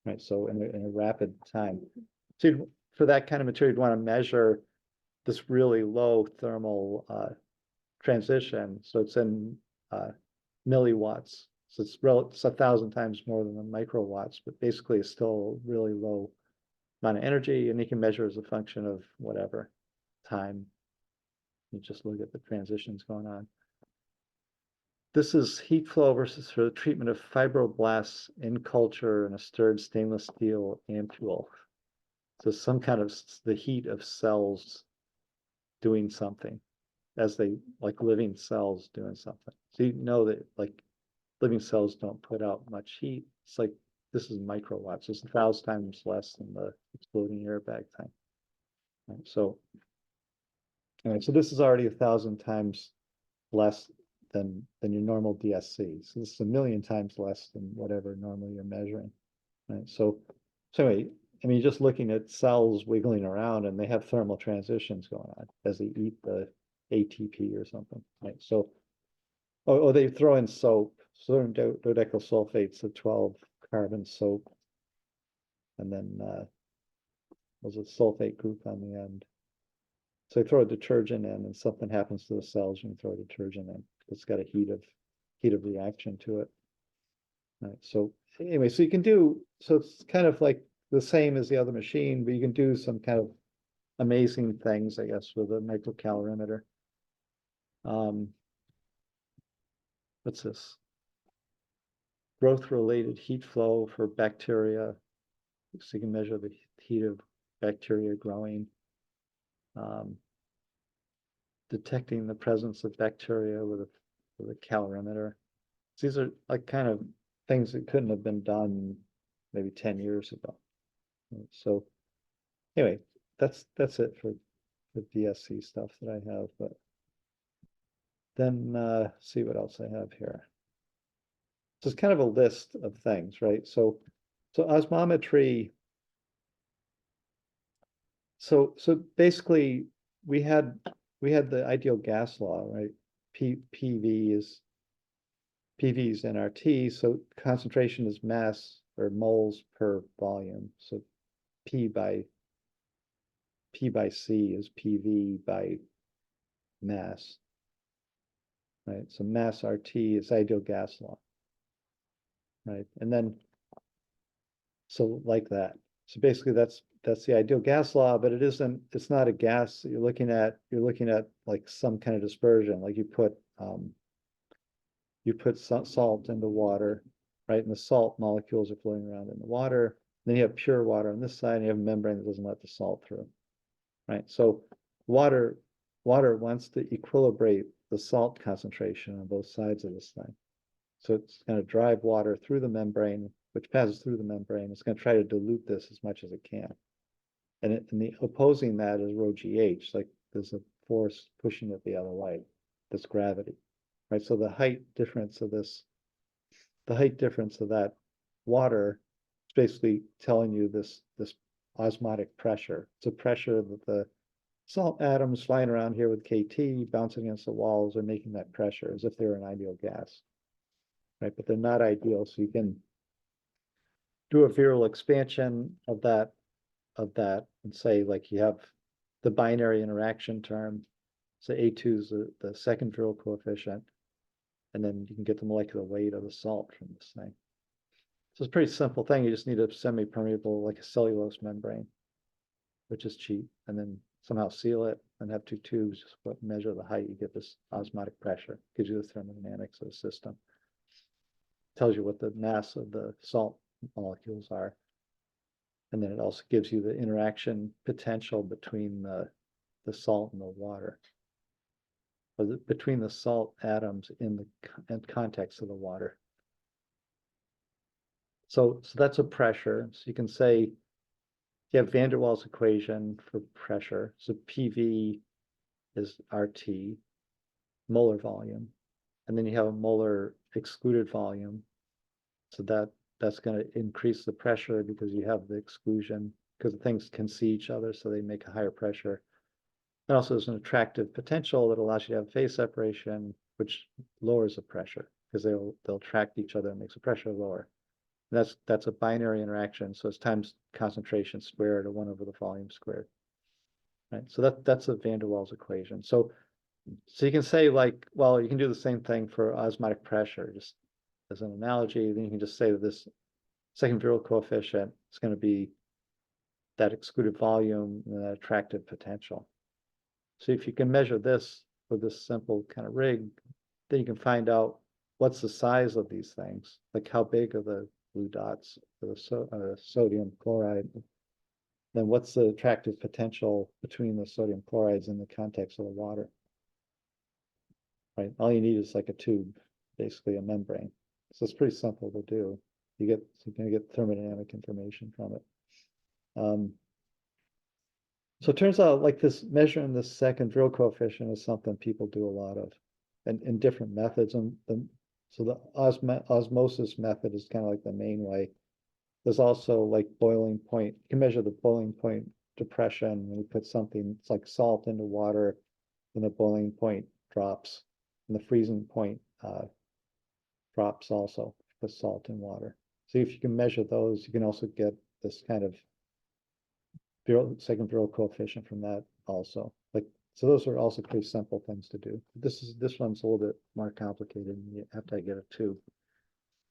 right? So in a rapid time. So for that kind of material, you'd want to measure this really low thermal transition. So it's in milliwatts. So it's 1,000 times more than the microwatts, but basically it's still really low amount of energy, and you can measure as a function of whatever time. You just look at the transitions going on. This is heat flow versus for the treatment of fibroblasts in culture in a stirred stainless steel ampule. So some kind of the heat of cells doing something, as they like living cells doing something. So you know that like living cells don't put out much heat. It's like this is microwatts. It's 1,000 times less than the exploding airbag thing. Right, so, anyway, so this is already 1,000 times less than your normal DSC. So this is 1,000,000 times less than whatever normally you're measuring. Right. So anyway, I mean, just looking at cells wiggling around and they have thermal transitions going on as they eat the ATP or something. Right. So, or they throw in soap, sodium dodecyl sulfates of 12 carbon soap, and then there's a sulfate group on the end. So they throw a detergent in, and something happens to the cells when you throw a detergent in. It's got a heat of reaction to it. Right. So anyway, so you can do, so it's kind of like the same as the other machine, but you can do some kind of amazing things, I guess, with a microcalorimeter. What's this? Growth-related heat flow for bacteria. So you can measure the heat of bacteria growing. Detecting the presence of bacteria with a calorimeter. So these are like kind of things that couldn't have been done maybe 10 years ago. So anyway, that's it for the DSC stuff that I have. But then see what else I have here. So it's kind of a list of things, right? So osmometry. So basically we had the ideal gas law, right? PV is nRT, so concentration is mass or moles per volume. So P by C is PV by mass, right? So mass RT is ideal gas law, right? And then, so like that. So basically that's the ideal gas law, but it's not a gas. You're looking at like some kind of dispersion, like you put salt into water, right? And the salt molecules are floating around in the water. Then you have pure water on this side, and you have a membrane that doesn't let the salt through, right? So water wants to equilibrate the salt concentration on both sides of this thing. So it's going to drive water through the membrane, which passes through the membrane. It's going to try to dilute this as much as it can. And the opposing that is rho GH, like there's a force pushing it the other way. That's gravity, right? So the height difference of that water is basically telling you this osmotic pressure. It's a pressure that the salt atoms flying around here with KT bouncing against the walls are making that pressure as if they're an ideal gas, right? But they're not ideal, so you can do a viral expansion of that and say, like, you have the binary interaction term. So A2 is the second viral coefficient, and then you can get the molecular weight of the salt from this thing. So it's a pretty simple thing. You just need a semi-permeable, like a cellulose membrane, which is cheap, and then somehow seal it and have two tubes, just measure the height, you get this osmotic pressure, gives you the thermodynamics of the system. Tells you what the mass of the salt molecules are. And then it also gives you the interaction potential between the salt and the water, or between the salt atoms in the context of the water. So that's a pressure. So you can say you have van der Waals equation for pressure. So PV is RT, molar volume, and then you have a molar excluded volume. So that's going to increase the pressure because you have the exclusion, because things can see each other, so they make a higher pressure. And also there's an attractive potential that allows you to have phase separation, which lowers the pressure because they'll attract each other and makes the pressure lower. And that's a binary interaction, so it's times concentration squared or 1 over the volume squared. Right. So that's a van der Waals equation. So you can say, like, well, you can do the same thing for osmotic pressure, just as an analogy. Then you can just say that this second viral coefficient is going to be that excluded volume and that attractive potential. So if you can measure this with this simple kind of rig, then you can find out what's the size of these things, like how big are the blue dots for the sodium chloride. Then what's the attractive potential between the sodium chlorides in the context of the water? Right. All you need is like a tube, basically a membrane. So it's pretty simple to do. you're gonna get thermodynamic information from it. So it turns out like this measuring the second drill coefficient is something people do a lot of, and in different methods. And so the osmosis method is kind of like the main way. There's also like boiling point. You can measure the boiling point depression when you put something, it's like salt into water, and the boiling point drops, and the freezing point drops also with salt in water. So if you can measure those, you can also get this kind of second drill coefficient from that also. Like, so those are also pretty simple things to do. This one's a little bit more complicated, and you have to get a tube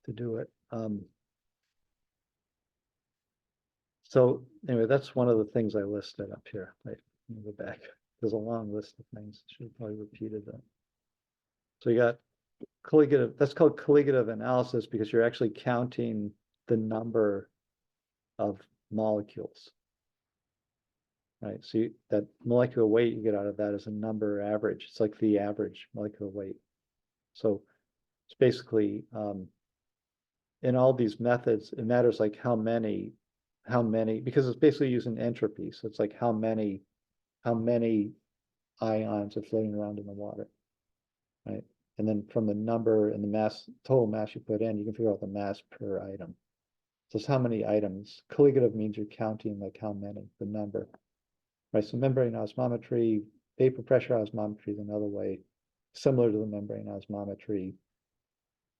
to do it. So anyway, that's one of the things I listed up here. Right, let me go back. There's a long list of things. Should have probably repeated that. So you got colligative. That's called colligative analysis because you're actually counting the number of molecules. Right, so that molecular weight you get out of that is a number average. It's like the average molecular weight. So it's basically in all these methods, it matters like how many, because it's basically using entropy. So it's like how many ions are floating around in the water, right? And then from the number and the mass, total mass you put in, you can figure out the mass per item. So it's how many items. Colligative means you're counting like how many, the number. Right, so membrane osmometry, vapor pressure osmometry is another way, similar to the membrane osmometry,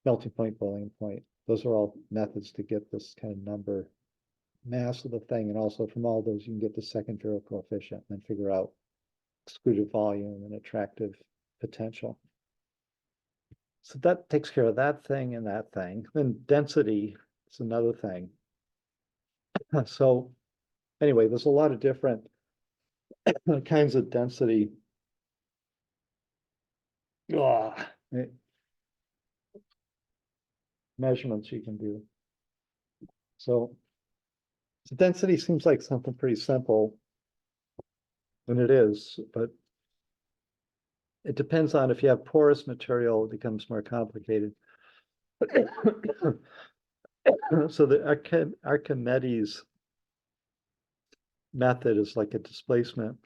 melting point, boiling point. Those are all methods to get this kind of number, mass of the thing, and also from all those you can get the second drill coefficient and then figure out excluded volume and attractive potential. So that takes care of that thing and that thing. Then density is another thing. So anyway, there's a lot of different kinds of density measurements you can do. So density seems like something pretty simple, and it is, but it depends on if you have porous material, it becomes more complicated. So the Archimedes method is like a displacement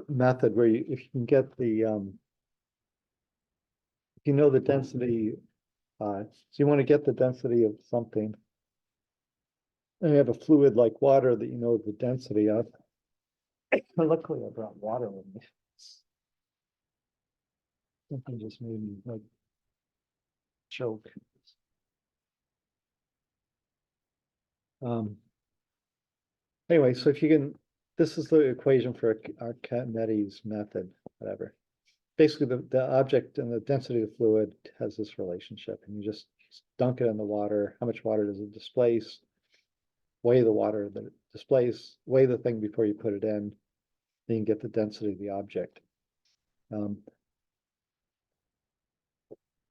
method where if you can get the if you know the density, so you want to get the density of something, and you have a fluid like water that you know the density of. Luckily I brought water with me. Something just made me like choke. Anyway, so if you can, this is the equation for Archimedes method, whatever. Basically, the object and the density of the fluid has this relationship, and you just dunk it in the water. How much water does it displace? Weigh the water that it displaces, weigh the thing before you put it in, then you can get the density of the object.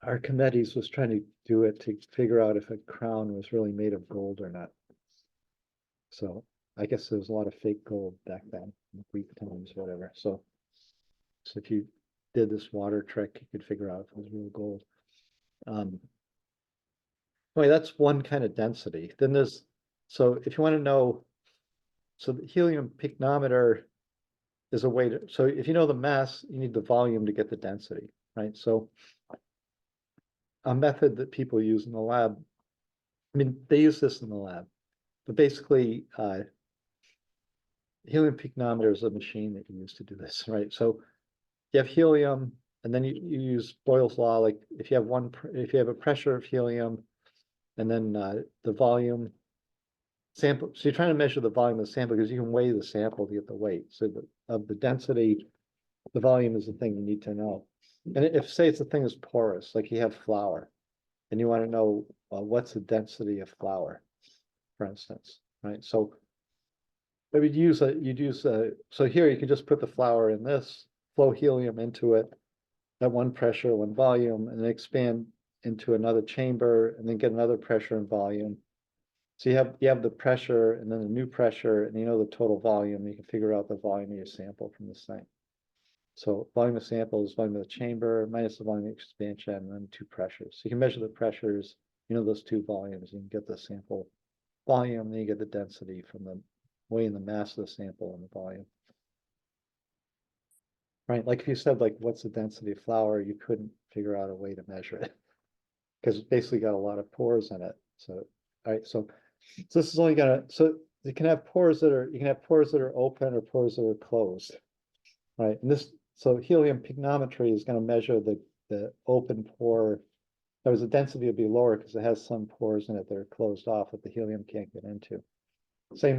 Archimedes was trying to do it to figure out if a crown was really made of gold or not. So I guess there was a lot of fake gold back then, in Greek times, whatever. So if you did this water trick, you could figure out if it was real gold. Anyway, that's one kind of density. Then there's, so if you want to know, so the helium pycnometer is a way to, so if you know the mass, you need the volume to get the density, right? So a method that people use in the lab, I mean, they use this in the lab, but basically helium pycnometer is a machine that you use to do this, right? So you have helium, and then you use Boyle's law, like if you have a pressure of helium, and then the volume sample. So you're trying to measure the volume of the sample because you can weigh the sample to get the weight. So of the density, the volume is the thing you need to know. And if say it's a thing that's porous, like you have flour, and you want to know what's the density of flour, for instance, right? So maybe so here you can just put the flour in this, flow helium into it at one pressure, one volume, and then expand into another chamber, and then get another pressure and volume. So you have the pressure and then the new pressure, and you know the total volume. You can figure out the volume of your sample from this thing. So volume of sample is volume of the chamber minus the volume of expansion, and then two pressures. So you can measure the pressures, those two volumes, you can get the sample volume, then you get the density from the weighing the mass of the sample and the volume. Right, like if you said, like, what's the density of flour, you couldn't figure out a way to measure it. Because it's basically got a lot of pores in it. So, all right, so this is only gonna, so you can have pores that are open or pores that are closed. Right, and this, so helium pygnometry is gonna measure the open pore. There was the density will be lower because it has some pores in it that are closed off that the helium can't get into. Same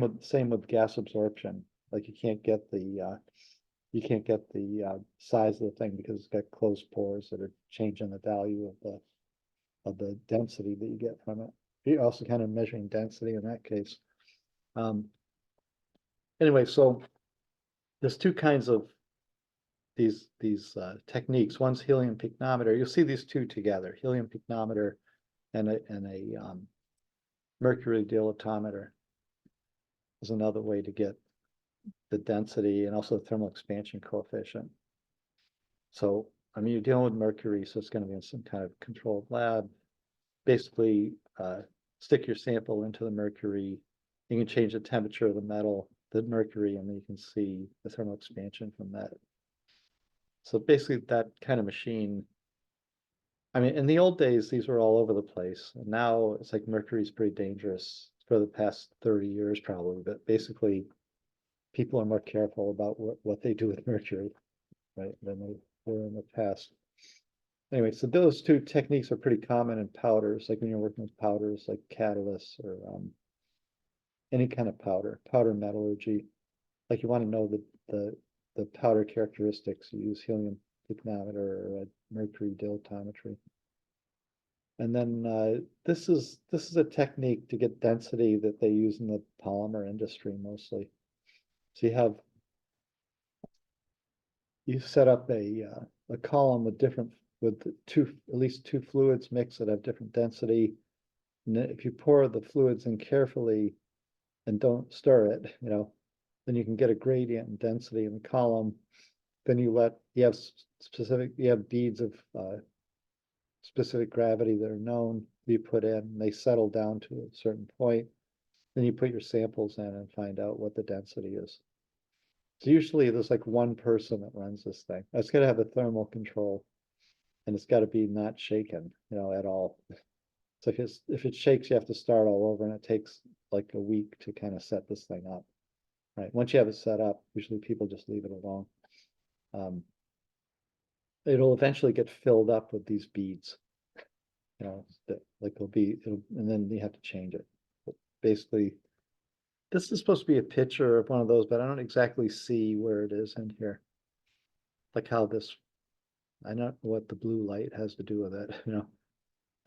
with gas absorption. Like you can't get the size of the thing because it's got closed pores that are changing the value of the density that you get from it. You're also kind of measuring density in that case. Anyway, so there's two kinds of these techniques. One's helium pyknometer. You'll see these two together: helium pyknometer and a mercury dilatometer is another way to get the density and also the thermal expansion coefficient. So, I mean, you're dealing with mercury, so it's going to be in some kind of controlled lab. Basically, stick your sample into the mercury. You can change the temperature of the metal, the mercury, and then you can see the thermal expansion from that. So basically that kind of machine, I mean, in the old days, these were all over the place. And now it's like mercury's pretty dangerous for the past 30 years, probably. But basically, people are more careful about what they do with mercury, right, than they were in the past. Anyway, so those two techniques are pretty common in powders, like when you're working with powders like catalysts or any kind of powder metallurgy. Like you want to know the powder characteristics, you use helium pyknometer or a mercury dilatometry. And then this is a technique to get density that they use in the polymer industry mostly. So you set up a column with at least two fluids mixed that have different density. And if you pour the fluids in carefully and don't stir it, then you can get a gradient in density in the column. Then you have beads of specific gravity that are known. You put in, they settle down to a certain point. Then you put your samples in and find out what the density is. So usually there's like one person that runs this thing. It's got to have a thermal control, and it's got to be not shaken, at all. So if it shakes, you have to start all over, and it takes like a week to kind of set this thing up. Right. Once you have it set up, usually people just leave it alone. It'll eventually get filled up with these beads, that like and then you have to change it. But basically, this is supposed to be a picture of one of those, but I don't exactly see where it is in here. Like how this, I don't know what the blue light has to do with it,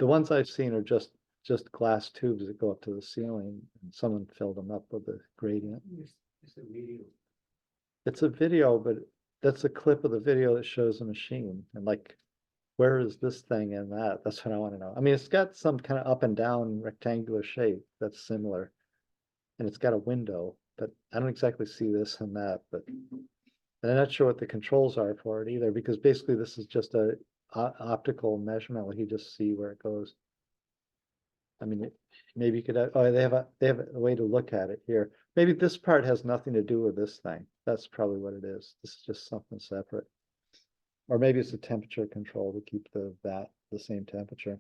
The ones I've seen are just glass tubes that go up to the ceiling, and someone filled them up with a gradient. It's a video. It's a video, but that's a clip of the video that shows a machine. And like, where is this thing in that? That's what I want to know. I mean, it's got some kind of up and down rectangular shape that's similar. And it's got a window, but I don't exactly see this and that. But and I'm not sure what the controls are for it either, because basically this is just a optical measurement where you just see where it goes. I mean, maybe you could have, they have a way to look at it here. Maybe this part has nothing to do with this thing. That's probably what it is. This is just something separate. Or maybe it's a temperature control to keep the same temperature.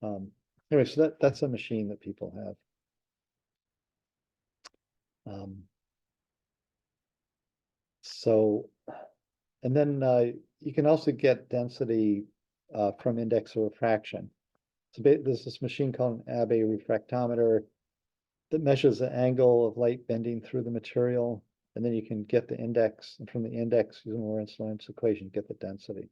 Anyway, so that's a machine that people have. So, and then you can also get density from index of refraction. So there's this machine called an Abbe refractometer that measures the angle of light bending through the material, and then you can get the index, and from the index, using Lorentz equation, get the density.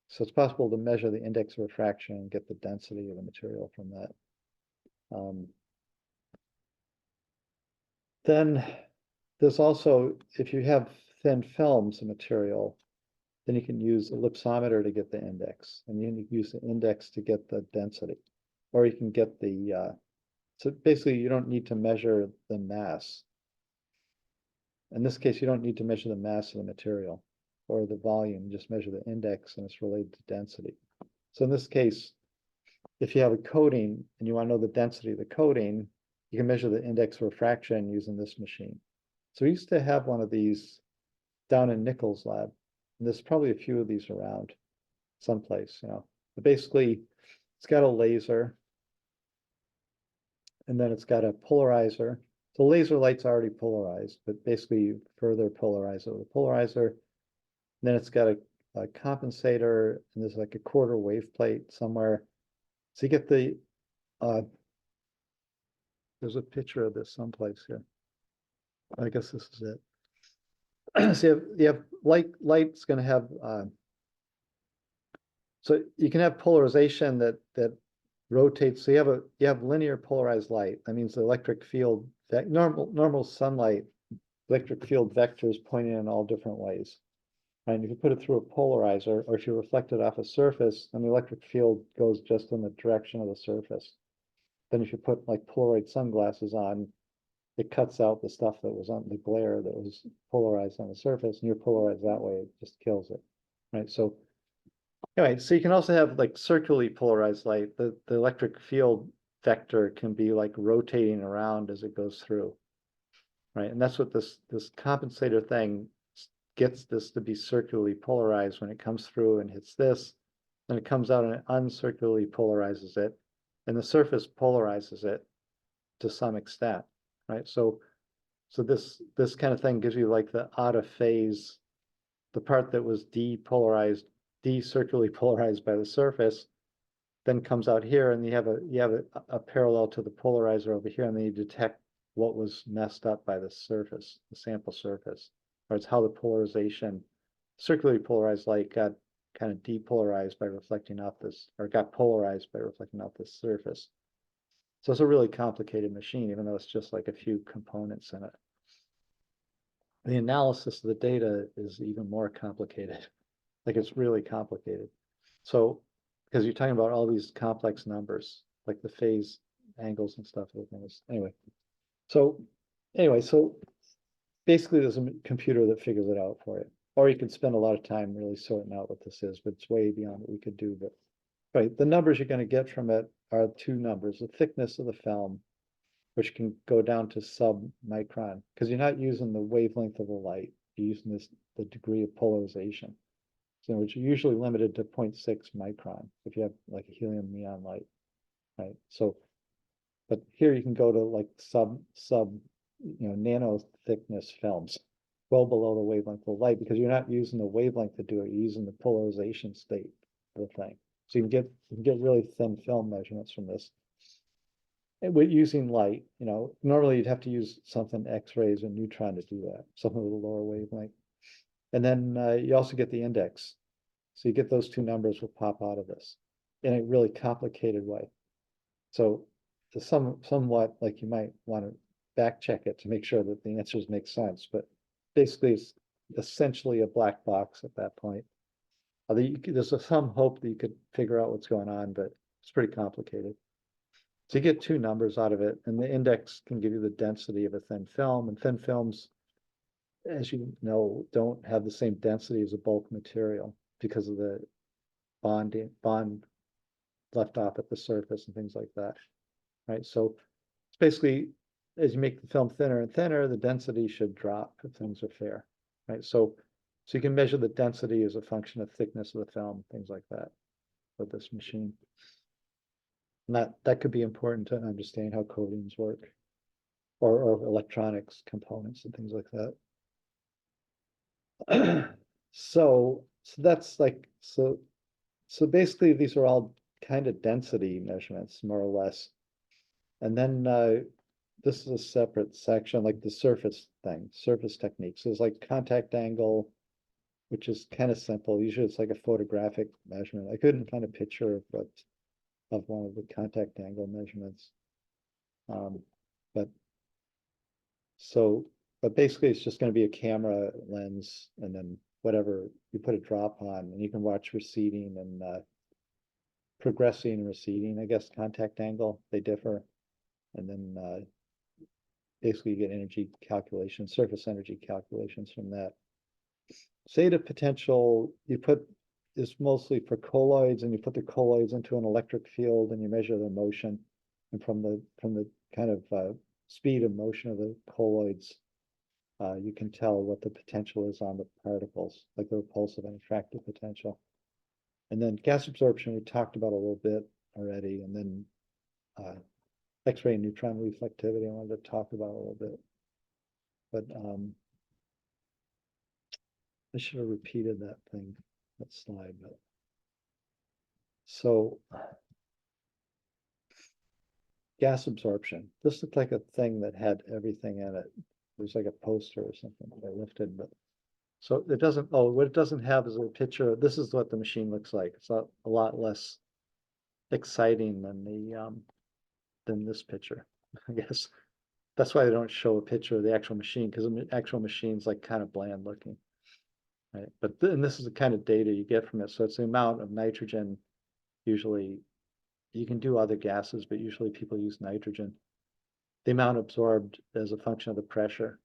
So it's possible to measure the index of refraction and get the density of the material from that. Then there's also, if you have thin films of material, then you can use a ellipsometer to get the index, and you can use the index to get the density, or you can get so basically you don't need to measure the mass. In this case, you don't need to measure the mass of the material or the volume, just measure the index and it's related to density. So in this case, if you have a coating and you want to know the density of the coating, you can measure the index of refraction using this machine. So we used to have one of these down in Nichols' lab, and there's probably a few of these around someplace, you know. But basically, it's got a laser, and then it's got a polarizer. The laser light's already polarized, but basically you further polarize it with a polarizer. Then it's got a compensator, and there's like a quarter wave plate somewhere. So you get the, there's a picture of this someplace here. I guess this is it. So you have light's going to have, so you can have polarization that rotates. So you have linear polarized light. That means the electric field, normal sunlight, electric field vectors pointing in all different ways. Right? And if you put it through a polarizer, or if you reflect it off a surface, then the electric field goes just in the direction of the surface. Then if you put like Polaroid sunglasses on, it cuts out the stuff that was on the glare that was polarized on the surface, and you're polarized that way, it just kills it. Right. So anyway, so you can also have like circularly polarized light. The electric field vector can be like rotating around as it goes through. Right. And that's what this compensator thing gets this to be circularly polarized when it comes through and hits this. Then it comes out and it uncircularly polarizes it. And the surface polarizes it to some extent. Right. So this kind of thing gives you like the out of phase, the part that was depolarized, circularly polarized by the surface, then comes out here, and you have a parallel to the polarizer over here, and then you detect what was messed up by the surface, the sample surface, or it's how the polarization, circularly polarized light got kind of depolarized by reflecting off this, or got polarized by reflecting off this surface. So it's a really complicated machine, even though it's just like a few components in it. The analysis of the data is even more complicated. Like it's really complicated. So, because you're talking about all these complex numbers, like the phase angles and stuff. Anyway, so basically there's a computer that figures it out for you. Or you could spend a lot of time really sorting out what this is, but it's way beyond what we could do. But right, the numbers you're going to get from it are two numbers: the thickness of the film, which can go down to sub-micron, because you're not using the wavelength of the light, you're using the degree of polarization. So which are usually limited to 0.6 micron if you have like a helium neon light, right? So, but here you can go to like sub nano thickness films, well below the wavelength of light, because you're not using the wavelength to do it, you're using the polarization state of the thing. So you can get really thin film measurements from this. And with using light, normally you'd have to use something X-rays or neutron to do that, something with a lower wavelength. And then you also get the index. So you get those two numbers will pop out of this in a really complicated way. So somewhat like you might want to back check it to make sure that the answers make sense, but basically it's essentially a black box at that point. There's some hope that you could figure out what's going on, but it's pretty complicated. So you get two numbers out of it, and the index can give you the density of a thin film, and thin films, as you know, don't have the same density as a bulk material because of the bond left off at the surface and things like that, right? So it's basically, as you make the film thinner and thinner, the density should drop if things are fair, right? So you can measure the density as a function of thickness of the film, things like that with this machine. And that could be important to understand how coatings work, or electronics components and things like that. So that's like, so basically these are all kind of density measurements, more or less. And then this is a separate section, like the surface techniques. There's like contact angle, which is kind of simple. Usually it's like a photographic measurement. I couldn't find a picture of one of the contact angle measurements. But basically it's just going to be a camera lens, and then whatever you put a drop on, and you can watch receding and progressing and receding. I guess contact angle, they differ. And then basically you get energy calculations, surface energy calculations from that. Zeta potential, you put, is mostly for colloids, and you put the colloids into an electric field and you measure their motion. And from the kind of speed of motion of the colloids, you can tell what the potential is on the particles, like the repulsive and attractive potential. And then gas absorption, we talked about a little bit already, and then X-ray and neutron reflectivity, I wanted to talk about a little bit. But I should have repeated that thing, that slide, but so gas absorption. This looked like a thing that had everything in it. It was like a poster or something that I lifted, but so it doesn't, oh, what it doesn't have is a picture. This is what the machine looks like. It's a lot less exciting than the than this picture, I guess. That's why they don't show a picture of the actual machine, because the actual machine's like kind of bland looking. Right, but then this is the kind of data you get from it. So it's the amount of nitrogen. Usually, you can do other gases, but usually people use nitrogen. The amount absorbed as a function of the pressure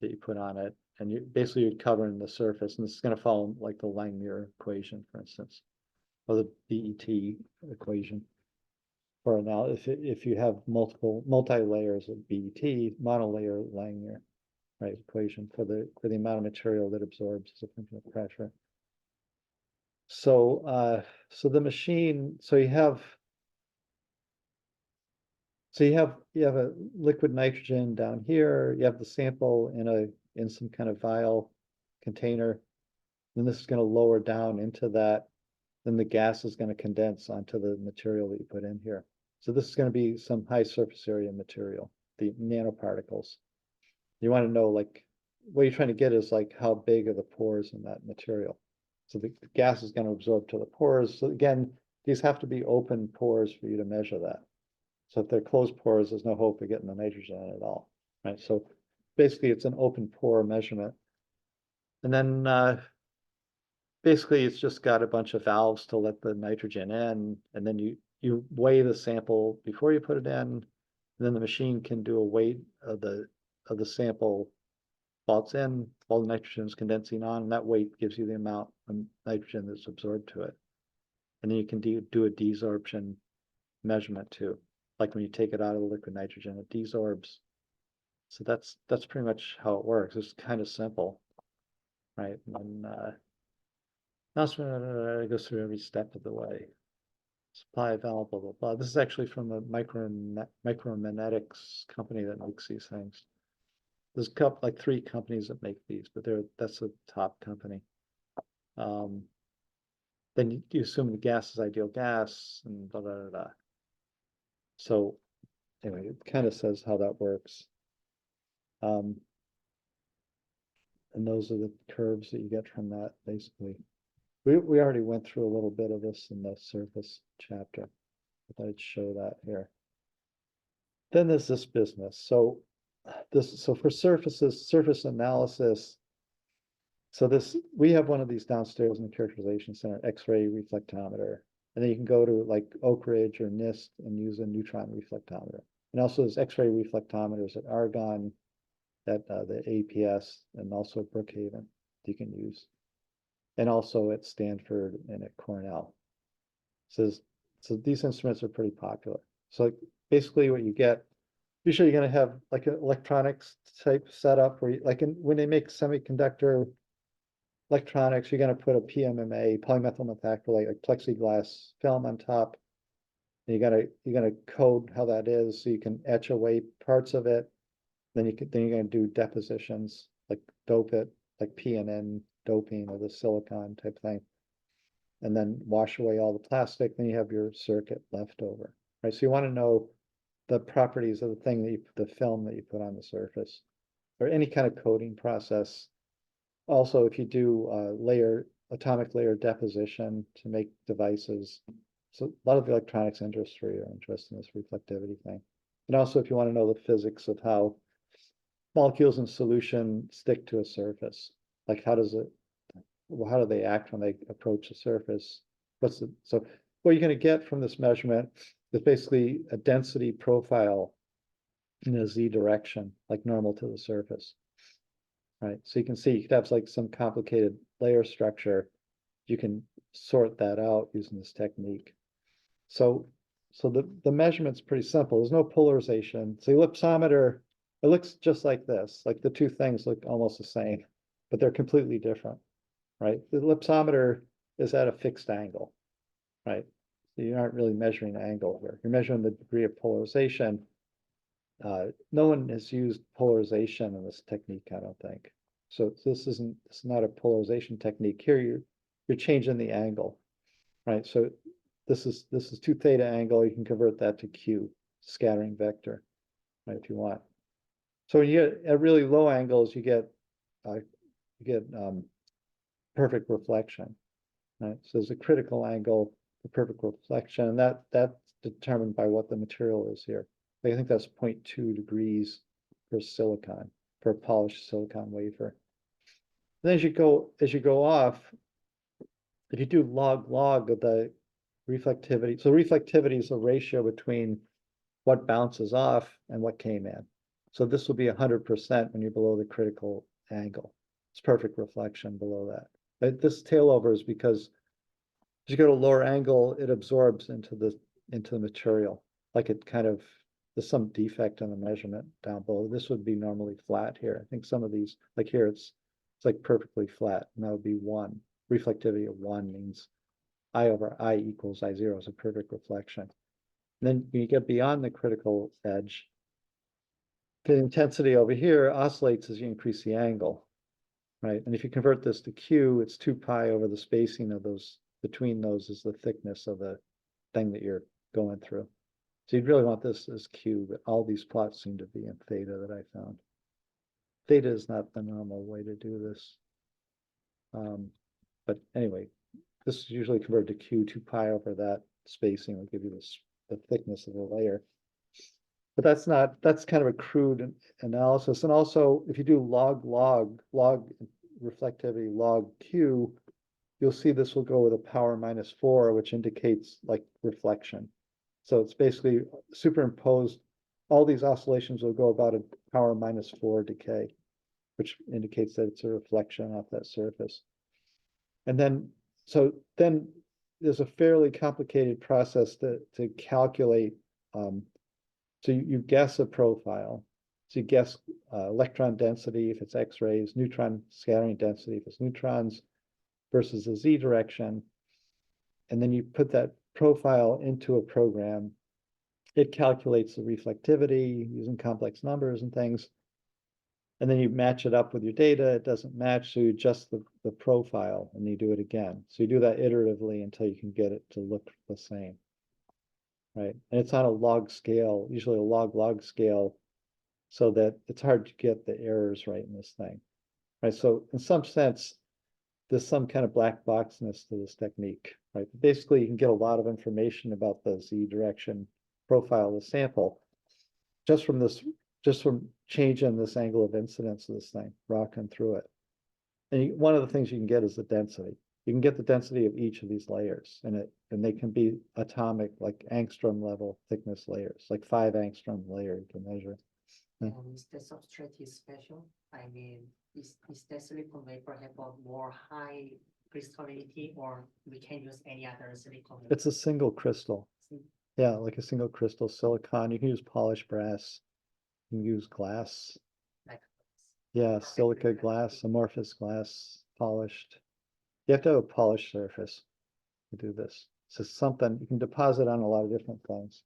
that you put on it, and you basically you're covering the surface. And this is going to follow like the Langmuir equation, for instance, or the BET equation. Or now, if you have multi layers of BET, monolayer Langmuir, right, equation for the amount of material that absorbs as a function of pressure. So so the machine, so you have a liquid nitrogen down here, you have the sample in some kind of vial container, then this is going to lower down into that, then the gas is going to condense onto the material that you put in here. So this is going to be some high surface area material, the nanoparticles. You want to know, like, what you're trying to get is like how big are the pores in that material. So the gas is going to absorb to the pores. So again, these have to be open pores for you to measure that. So if they're closed pores, there's no hope of getting the nitrogen in at all, right? So basically it's an open pore measurement. And then basically it's just got a bunch of valves to let the nitrogen in, and then you weigh the sample before you put it in, and then the machine can do a weight of the sample while it's in, while the nitrogen is condensing on, and that weight gives you the amount of nitrogen that's absorbed to it. And then you can do a desorption measurement too. Like when you take it out of the liquid nitrogen, it desorbs. So that's pretty much how it works. It's kind of simple, right? And now it goes through every step of the way. Supply valve, blah, blah, blah. This is actually from a micromagnetics company that makes these things. There's like 3 companies that make these, but that's a top company. Then you assume the gas is ideal gas and blah, blah, blah, blah. So anyway, it kind of says how that works. And those are the curves that you get from that, basically. We already went through a little bit of this in the surface chapter. I thought I'd show that here. Then there's this business. So for surface analysis. So we have one of these downstairs in the characterization center, X-ray reflectometer. And then you can go to like Oak Ridge or NIST and use a neutron reflectometer. And also there's X-ray reflectometers at Argonne, at the APS, and also at Brookhaven you can use. And also at Stanford and at Cornell. So these instruments are pretty popular. So like basically what you get, usually you're going to have like an electronics type setup where when they make semiconductor electronics, you're going to put a PMMA, polymethyl methacrylate, like plexiglass film on top. And you're going to code how that is so you can etch away parts of it. Then you're going to do depositions, like dope it, like PNN doping or the silicon type thing, and then wash away all the plastic. Then you have your circuit left over, right? So you want to know the properties of the thing the film that you put on the surface, or any kind of coating process. Also, if you do atomic layer deposition to make devices, so a lot of the electronics industry are interested in this reflectivity thing. And also, if you want to know the physics of how molecules in solution stick to a surface, like how do they act when they approach the surface? So what you're going to get from this measurement is basically a density profile in a Z direction, like normal to the surface. Right, so you can see you could have like some complicated layer structure. You can sort that out using this technique. So the measurement's pretty simple. There's no polarization. So the ellipsometer, it looks just like this. Like the two things look almost the same, but they're completely different, right? The ellipsometer is at a fixed angle, right? So you aren't really measuring angle here. You're measuring the degree of polarization. No one has used polarization in this technique, I don't think. So it's not a polarization technique. Here you're changing the angle, right? So this is 2 theta angle. You can convert that to Q, scattering vector, right? If you want. So when you get at really low angles, you get perfect reflection, right? So there's a critical angle, the perfect reflection, and that's determined by what the material is here. I think that's 0.2 degrees for silicon, for a polished silicon wafer. And then as you go off, if you do log of the reflectivity, so reflectivity is a ratio between what bounces off and what came in. So this will be 100% when you're below the critical angle. It's perfect reflection below that. But this tailover is because as you go to a lower angle, it absorbs into the material. Like it kind of, there's some defect in the measurement down below. This would be normally flat here. I think some of these, like here, it's like perfectly flat, and that would be 1. Reflectivity of 1 means I over I equals I0 is a perfect reflection. And then when you get beyond the critical edge, the intensity over here oscillates as you increase the angle, right? And if you convert this to Q, it's 2 pi over the spacing of those, between those is the thickness of the thing that you're going through. So you'd really want this as Q, but all these plots seem to be in theta that I found. Theta is not the normal way to do this. But anyway, this is usually converted to Q, 2 pi over that spacing will give you this, the thickness of the layer. But that's kind of a crude analysis. And also, if you do log reflectivity log Q, you'll see this will go with a power -4, which indicates like reflection. So it's basically superimposed. All these oscillations will go about a power -4 decay, which indicates that it's a reflection off that surface. And then, so then there's a fairly complicated process to calculate. So you guess a profile. So you guess electron density if it's X-rays, neutron scattering density if it's neutrons, versus the Z direction. And then you put that profile into a program. It calculates the reflectivity using complex numbers and things. And then you match it up with your data. It doesn't match, so you adjust the profile and you do it again. So you do that iteratively until you can get it to look the same, right? And it's on a log scale, usually a log scale, so that it's hard to get the errors right in this thing, right? So in some sense, there's some kind of black boxness to this technique, right? Basically, you can get a lot of information about the Z direction profile of the sample just from changing this angle of incidence of this thing, rocking through it. And one of the things you can get is the density. You can get the density of each of these layers, and they can be atomic, like angstrom level thickness layers, like 5 angstrom layer you can measure. And the substrate is special. I mean, is the silicon wafer have a more high crystallinity, or we can use any other silicon wafer? It's a single crystal. Yeah, like a single crystal silicon. You can use polished brass. You can use glass. Like, Yeah, silica glass, amorphous glass, polished. You have to have a polished surface to do this. So something you can deposit on a lot of different things.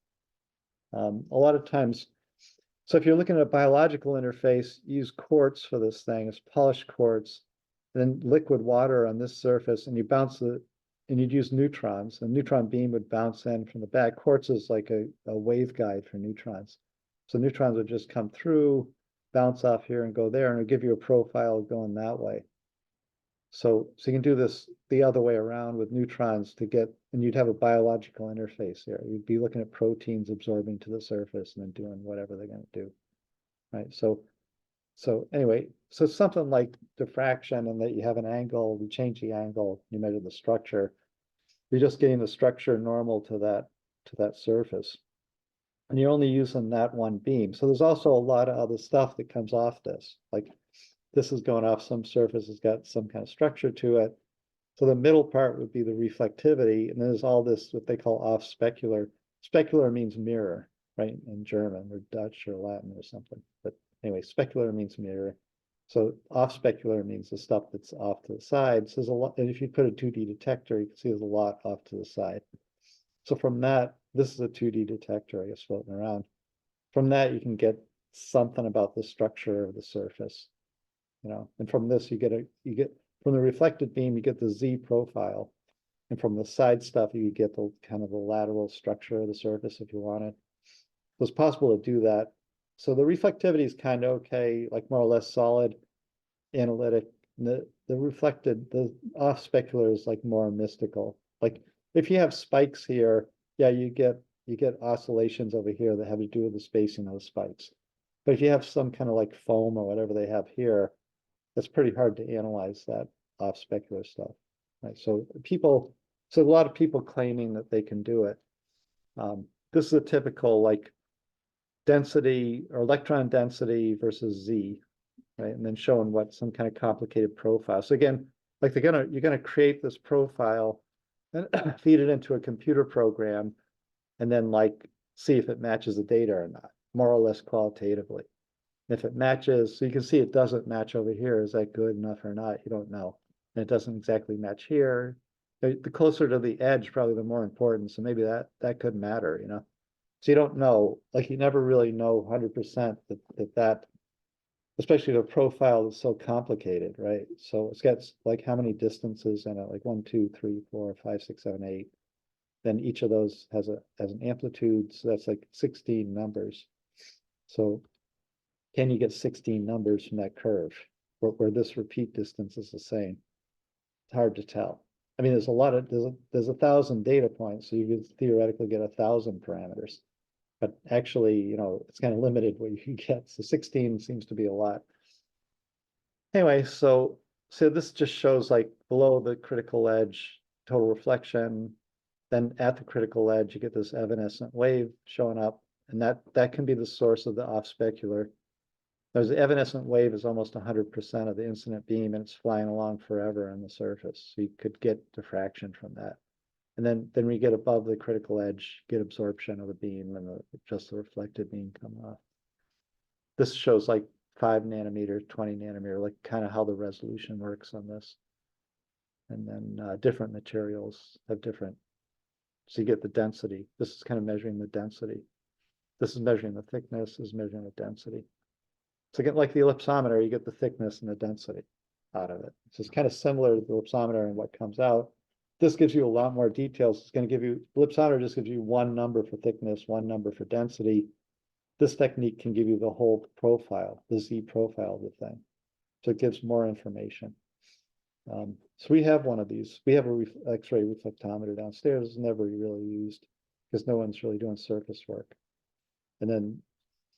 A lot of times, so if you're looking at a biological interface, use quartz for this thing. It's polished quartz, and then liquid water on this surface, and you bounce it, and you'd use neutrons. A neutron beam would bounce in from the back. Quartz is like a waveguide for neutrons. So neutrons would just come through, bounce off here and go there, and it'll give you a profile going that way. So you can do this the other way around with neutrons to get, and you'd have a biological interface here. You'd be looking at proteins absorbing to the surface and then doing whatever they're going to do, right? So anyway, so something like diffraction, and that you have an angle, you change the angle, you measure the structure. You're just getting the structure normal to that surface. And you're only using that one beam. So there's also a lot of other stuff that comes off this. Like this is going off some surface, it's got some kind of structure to it. So the middle part would be the reflectivity, and then there's all this what they call off specular. Specular means mirror, right? In German or Dutch or Latin or something. But anyway, specular means mirror. So off specular means the stuff that's off to the side. So there's a lot, and if you put a 2D detector, you can see there's a lot off to the side. So from that, this is a 2D detector, I guess, floating around. From that, you can get something about the structure of the surface, you know, and from this, you get from the reflected beam, you get the Z profile. And from the side stuff, you get the kind of the lateral structure of the surface if you wanted. So it's possible to do that. So the reflectivity is kind of okay, like more or less solid analytic. The reflected, the off specular is like more mystical. Like if you have spikes here, yeah, you get oscillations over here that have to do with the spacing of the spikes. But if you have some kind of like foam or whatever they have here, it's pretty hard to analyze that off specular stuff. Right. So a lot of people claiming that they can do it. This is a typical like density or electron density versus Z, right? And then showing what some kind of complicated profile. So again, like you're gonna create this profile and feed it into a computer program, and then like see if it matches the data or not, more or less qualitatively. If it matches, so you can see it doesn't match over here. Is that good enough or not? You don't know. And it doesn't exactly match here. The closer to the edge, probably the more important. So maybe that could matter, you know. So you don't know, like you never really know 100% that especially the profile is so complicated, right? So it's got like how many distances in it, like 1, 2, 3, 4, 5, 6, 7, 8. Then each of those has an amplitude, so that's like 16 numbers. So can you get 16 numbers from that curve where this repeat distance is the same? It's hard to tell. I mean, there's 1,000 data points, so you could theoretically get 1,000 parameters. But actually, you know, it's kind of limited what you can get. So 16 seems to be a lot. Anyway, so this just shows like below the critical edge, total reflection. Then at the critical edge, you get this evanescent wave showing up, and that can be the source of the off specular. There's the evanescent wave is almost 100% of the incident beam, and it's flying along forever on the surface. So you could get diffraction from that. And then we get above the critical edge, get absorption of the beam and just the reflected beam come off. This shows like 5 nanometer, 20 nanometer, like kind of how the resolution works on this. And then different materials have different, so you get the density. This is kind of measuring the density. This is measuring the thickness, this is measuring the density. So get like the ellipsometer, you get the thickness and the density out of it. So it's kind of similar to the ellipsometer and what comes out. This gives you a lot more details. It's going to give you, ellipsometer just gives you one number for thickness, one number for density. This technique can give you the whole profile, the Z profile of the thing. So it gives more information. So we have one of these. We have a X-ray reflectometer downstairs. It's never really used because no one's really doing surface work. And then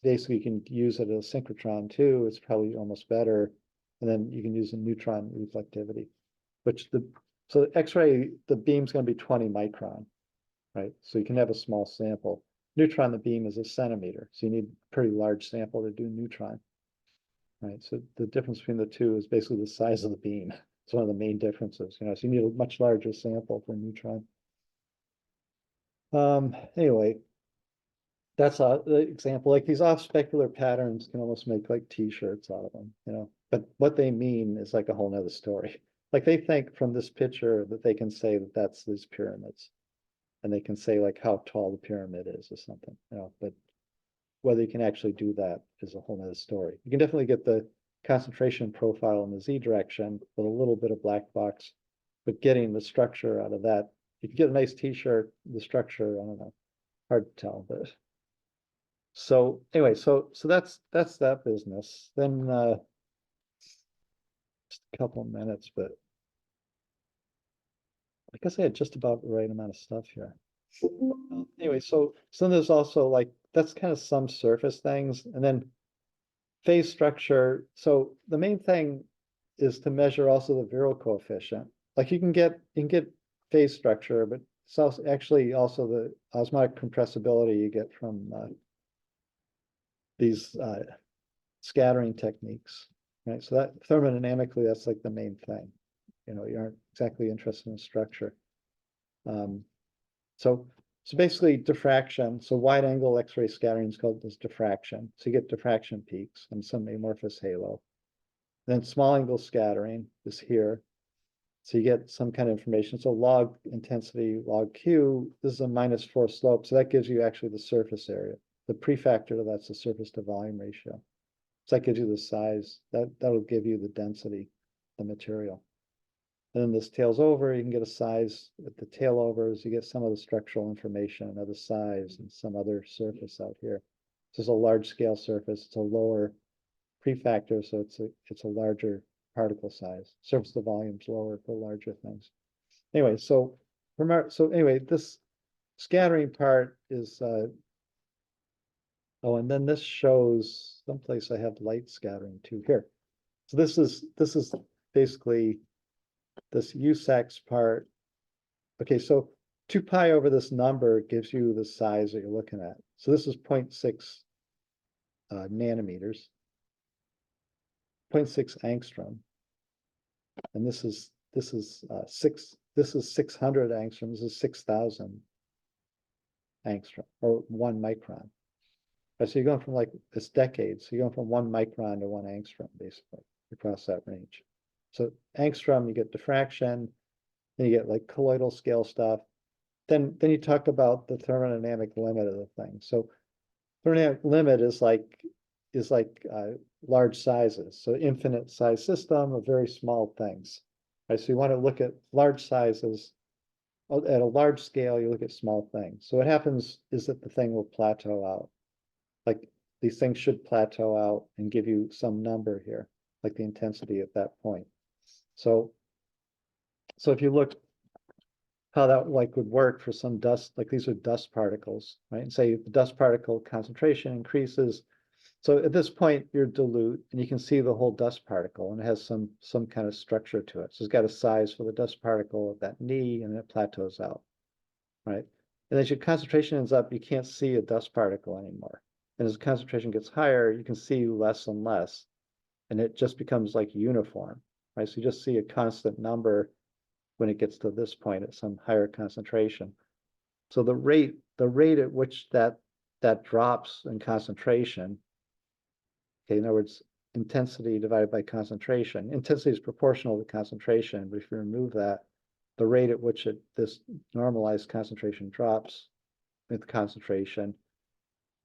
basically you can use it as a synchrotron too. It's probably almost better. And then you can use a neutron reflectivity, which so X-ray, the beam's going to be 20 micron, right? So you can have a small sample. Neutron, the beam is a centimeter. So you need a pretty large sample to do neutron, right? So the difference between the two is basically the size of the beam. It's one of the main differences, you know, so you need a much larger sample for neutron. Anyway, that's the example. Like these off specular patterns can almost make like t-shirts out of them, you know, but what they mean is like a whole nother story. Like they think from this picture that they can say that that's these pyramids, and they can say like how tall the pyramid is or something, you know, but whether you can actually do that is a whole nother story. You can definitely get the concentration profile in the Z direction with a little bit of black box, but getting the structure out of that, you can get a nice t-shirt, the structure, I don't know, hard to tell, but so anyway, so that's that business. Then just a couple of minutes, but I guess I had just about the right amount of stuff here. Anyway, so there's also like that's kind of some surface things, and then phase structure. So the main thing is to measure also the Viral coefficient. Like you can get phase structure, but so actually also the osmotic compressibility you get from these scattering techniques, right? So that thermodynamically, that's like the main thing. You know, you aren't exactly interested in structure. So basically diffraction. So wide angle X-ray scattering is called this diffraction. So you get diffraction peaks and some amorphous halo. Then small angle scattering is here. So you get some kind of information. So log intensity, log Q, this is a -4 slope. So that gives you actually the surface area. The prefactor to that's the surface to volume ratio. So that gives you the size. That'll give you the density, the material. And then this tails over, you can get a size at the tailovers, you get some of the structural information, another size, and some other surface out here. This is a large scale surface, it's a lower prefactor, so it's a larger particle size. Surface to volume is lower for larger things. Anyway, so anyway, this scattering part is oh, and then this shows someplace I have light scattering too here. So this is basically this USAX part. Okay, so 2 pi over this number gives you the size that you're looking at. So this is 0.6 nanometers, 0.6 angstrom, and this is 600 angstrom. This is 6,000 angstrom or 1 micron. Right, so you're going from like this decade. So you're going from 1 micron to 1 angstrom basically across that range. So angstrom, you get diffraction, then you get like colloidal scale stuff. Then you talk about the thermodynamic limit of the thing. So thermodynamic limit is like large sizes. So infinite size system of very small things. Right. So you want to look at large sizes. At a large scale, you look at small things. So what happens is that the thing will plateau out. Like these things should plateau out and give you some number here, like the intensity at that point. So if you look how that like would work for some dust, like these are dust particles, right? And say the dust particle concentration increases. So at this point you're dilute and you can see the whole dust particle and it has some kind of structure to it. So it's got a size for the dust particle at that knee and it plateaus out, right? And as your concentration ends up, you can't see a dust particle anymore. And as the concentration gets higher, you can see less and less. And it just becomes like uniform, right? So you just see a constant number when it gets to this point at some higher concentration. So the rate at which that drops in concentration, okay, in other words, intensity divided by concentration. Intensity is proportional to concentration, but if you remove that, the rate at which this normalized concentration drops with concentration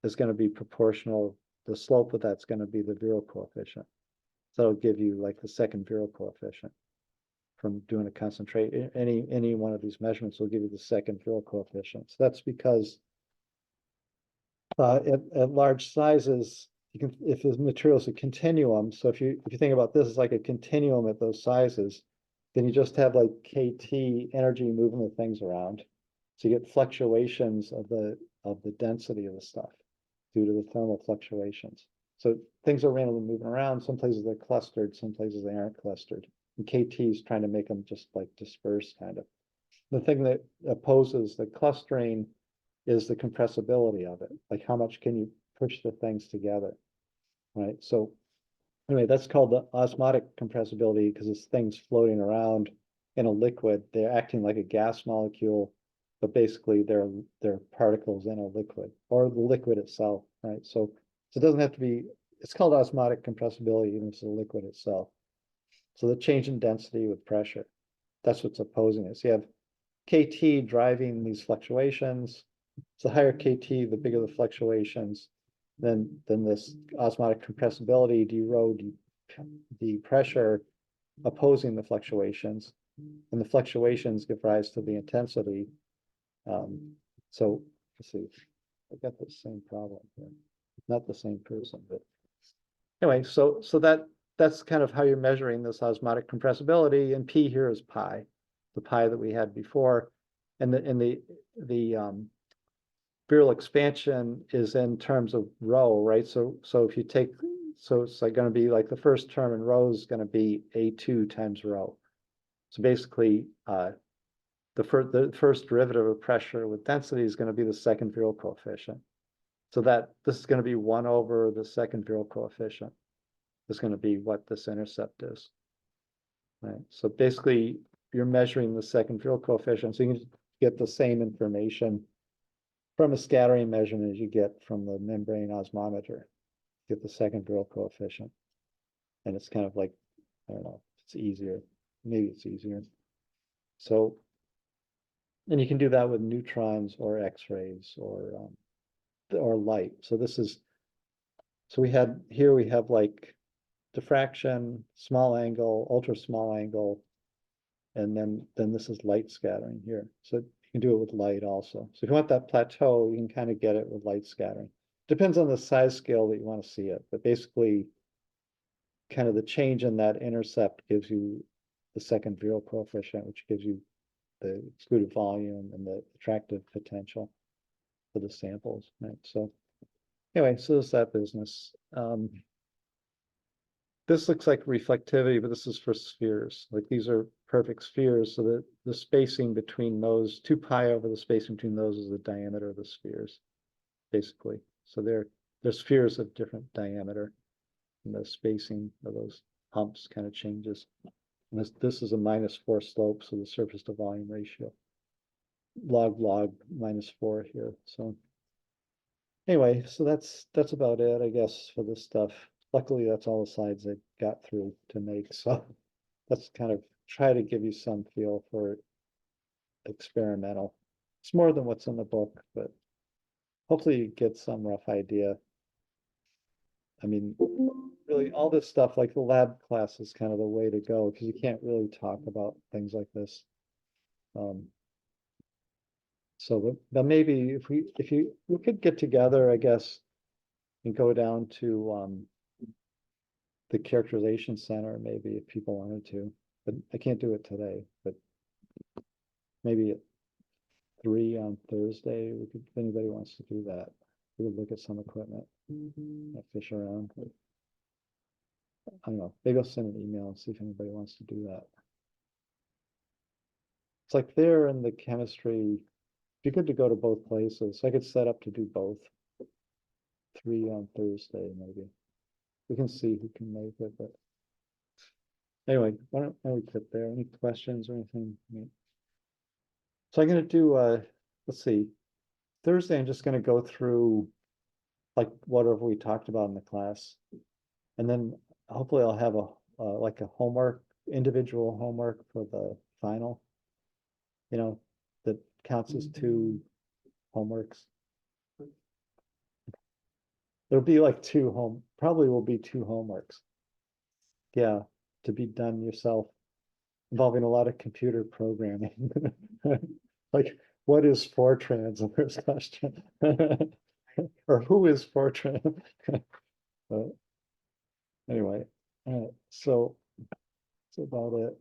is going to be proportional. The slope of that's going to be the Viral coefficient. So it'll give you like the second Viral coefficient from doing a concentrate. Any one of these measurements will give you the second Viral coefficient. So that's because at large sizes, you can, if the material is a continuum. So if you think about this as like a continuum at those sizes, then you just have like KT energy moving the things around. So you get fluctuations of the density of the stuff due to the thermal fluctuations. So things are randomly moving around. Some places they're clustered, some places they aren't clustered. And KT is trying to make them just like disperse kind of. The thing that opposes the clustering is the compressibility of it. Like how much can you push the things together, right? So anyway, that's called the osmotic compressibility because it's things floating around in a liquid. They're acting like a gas molecule, but basically they're particles in a liquid or the liquid itself, right? So it doesn't have to be, it's called osmotic compressibility even if it's a liquid itself. So the change in density with pressure, that's what's opposing it. So you have KT driving these fluctuations. So the higher KT, the bigger the fluctuations. Then this osmotic compressibility, the pressure opposing the fluctuations, and the fluctuations give rise to the intensity. So let's see, I got the same problem here. Not the same person, but anyway, so that's kind of how you're measuring this osmotic compressibility, and P here is pi, the pi that we had before, and the Viral expansion is in terms of rho, right? So if you take, so it's like going to be like the first term in rho is going to be A2 times rho. So basically, the first derivative of pressure with density is going to be the second virial coefficient. So that this is going to be 1 over the second virial coefficient. Is going to be what this intercept is. Right. So basically, you're measuring the second virial coefficient, so you can get the same information from a scattering measurement as you get from the membrane osmometer. Get the second virial coefficient, and it's kind of like, I don't know, it's easier. Maybe it's easier. So, and you can do that with neutrons or X-rays or light. So this is, so we have here we have like diffraction, small angle, ultra small angle, and then this is light scattering here. So you can do it with light also. So if you want that plateau, you can kind of get it with light scattering. Depends on the size scale that you want to see it, but basically kind of the change in that intercept gives you the second virial coefficient, which gives you the excluded volume and the attractive potential for the samples, right? So anyway, so there's that business. This looks like reflectivity, but this is for spheres. Like these are perfect spheres, so that the spacing between those, 2 pi over the spacing between those is the diameter of the spheres, basically. So they're spheres of different diameter, and the spacing of those humps kind of changes. And this is a -4 slope, so the surface to volume ratio. Log -4 here. So anyway, so that's about it, I guess, for this stuff. Luckily, that's all the slides I got through to make. So let's kind of try to give you some feel for experimental. It's more than what's in the book, but hopefully you get some rough idea. I mean, really all this stuff, like the lab class is kind of the way to go because you can't really talk about things like this. So, but maybe if we could get together, I guess, and go down to the characterization center, maybe if people wanted to, but I can't do it today, but maybe at 3 on Thursday, we could, if anybody wants to do that, we would look at some equipment, fish around. But I don't know, maybe I'll send an email and see if anybody wants to do that. It's like there in the chemistry, it'd be good to go to both places. I could set up to do both. 3 on Thursday, maybe. We can see who can make it, but anyway, why don't we quit there? Any questions or anything? So I'm going to do, let's see, Thursday, I'm just going to go through like whatever we talked about in the class. And then hopefully I'll have a like a homework, individual homework for the final, you know, that counts as 2 homeworks. There'll be like probably will be 2 homeworks. Yeah, to be done yourself, involving a lot of computer programming. Like, what is Fortran? The first question. Or who is Fortran? But anyway, so that's about it.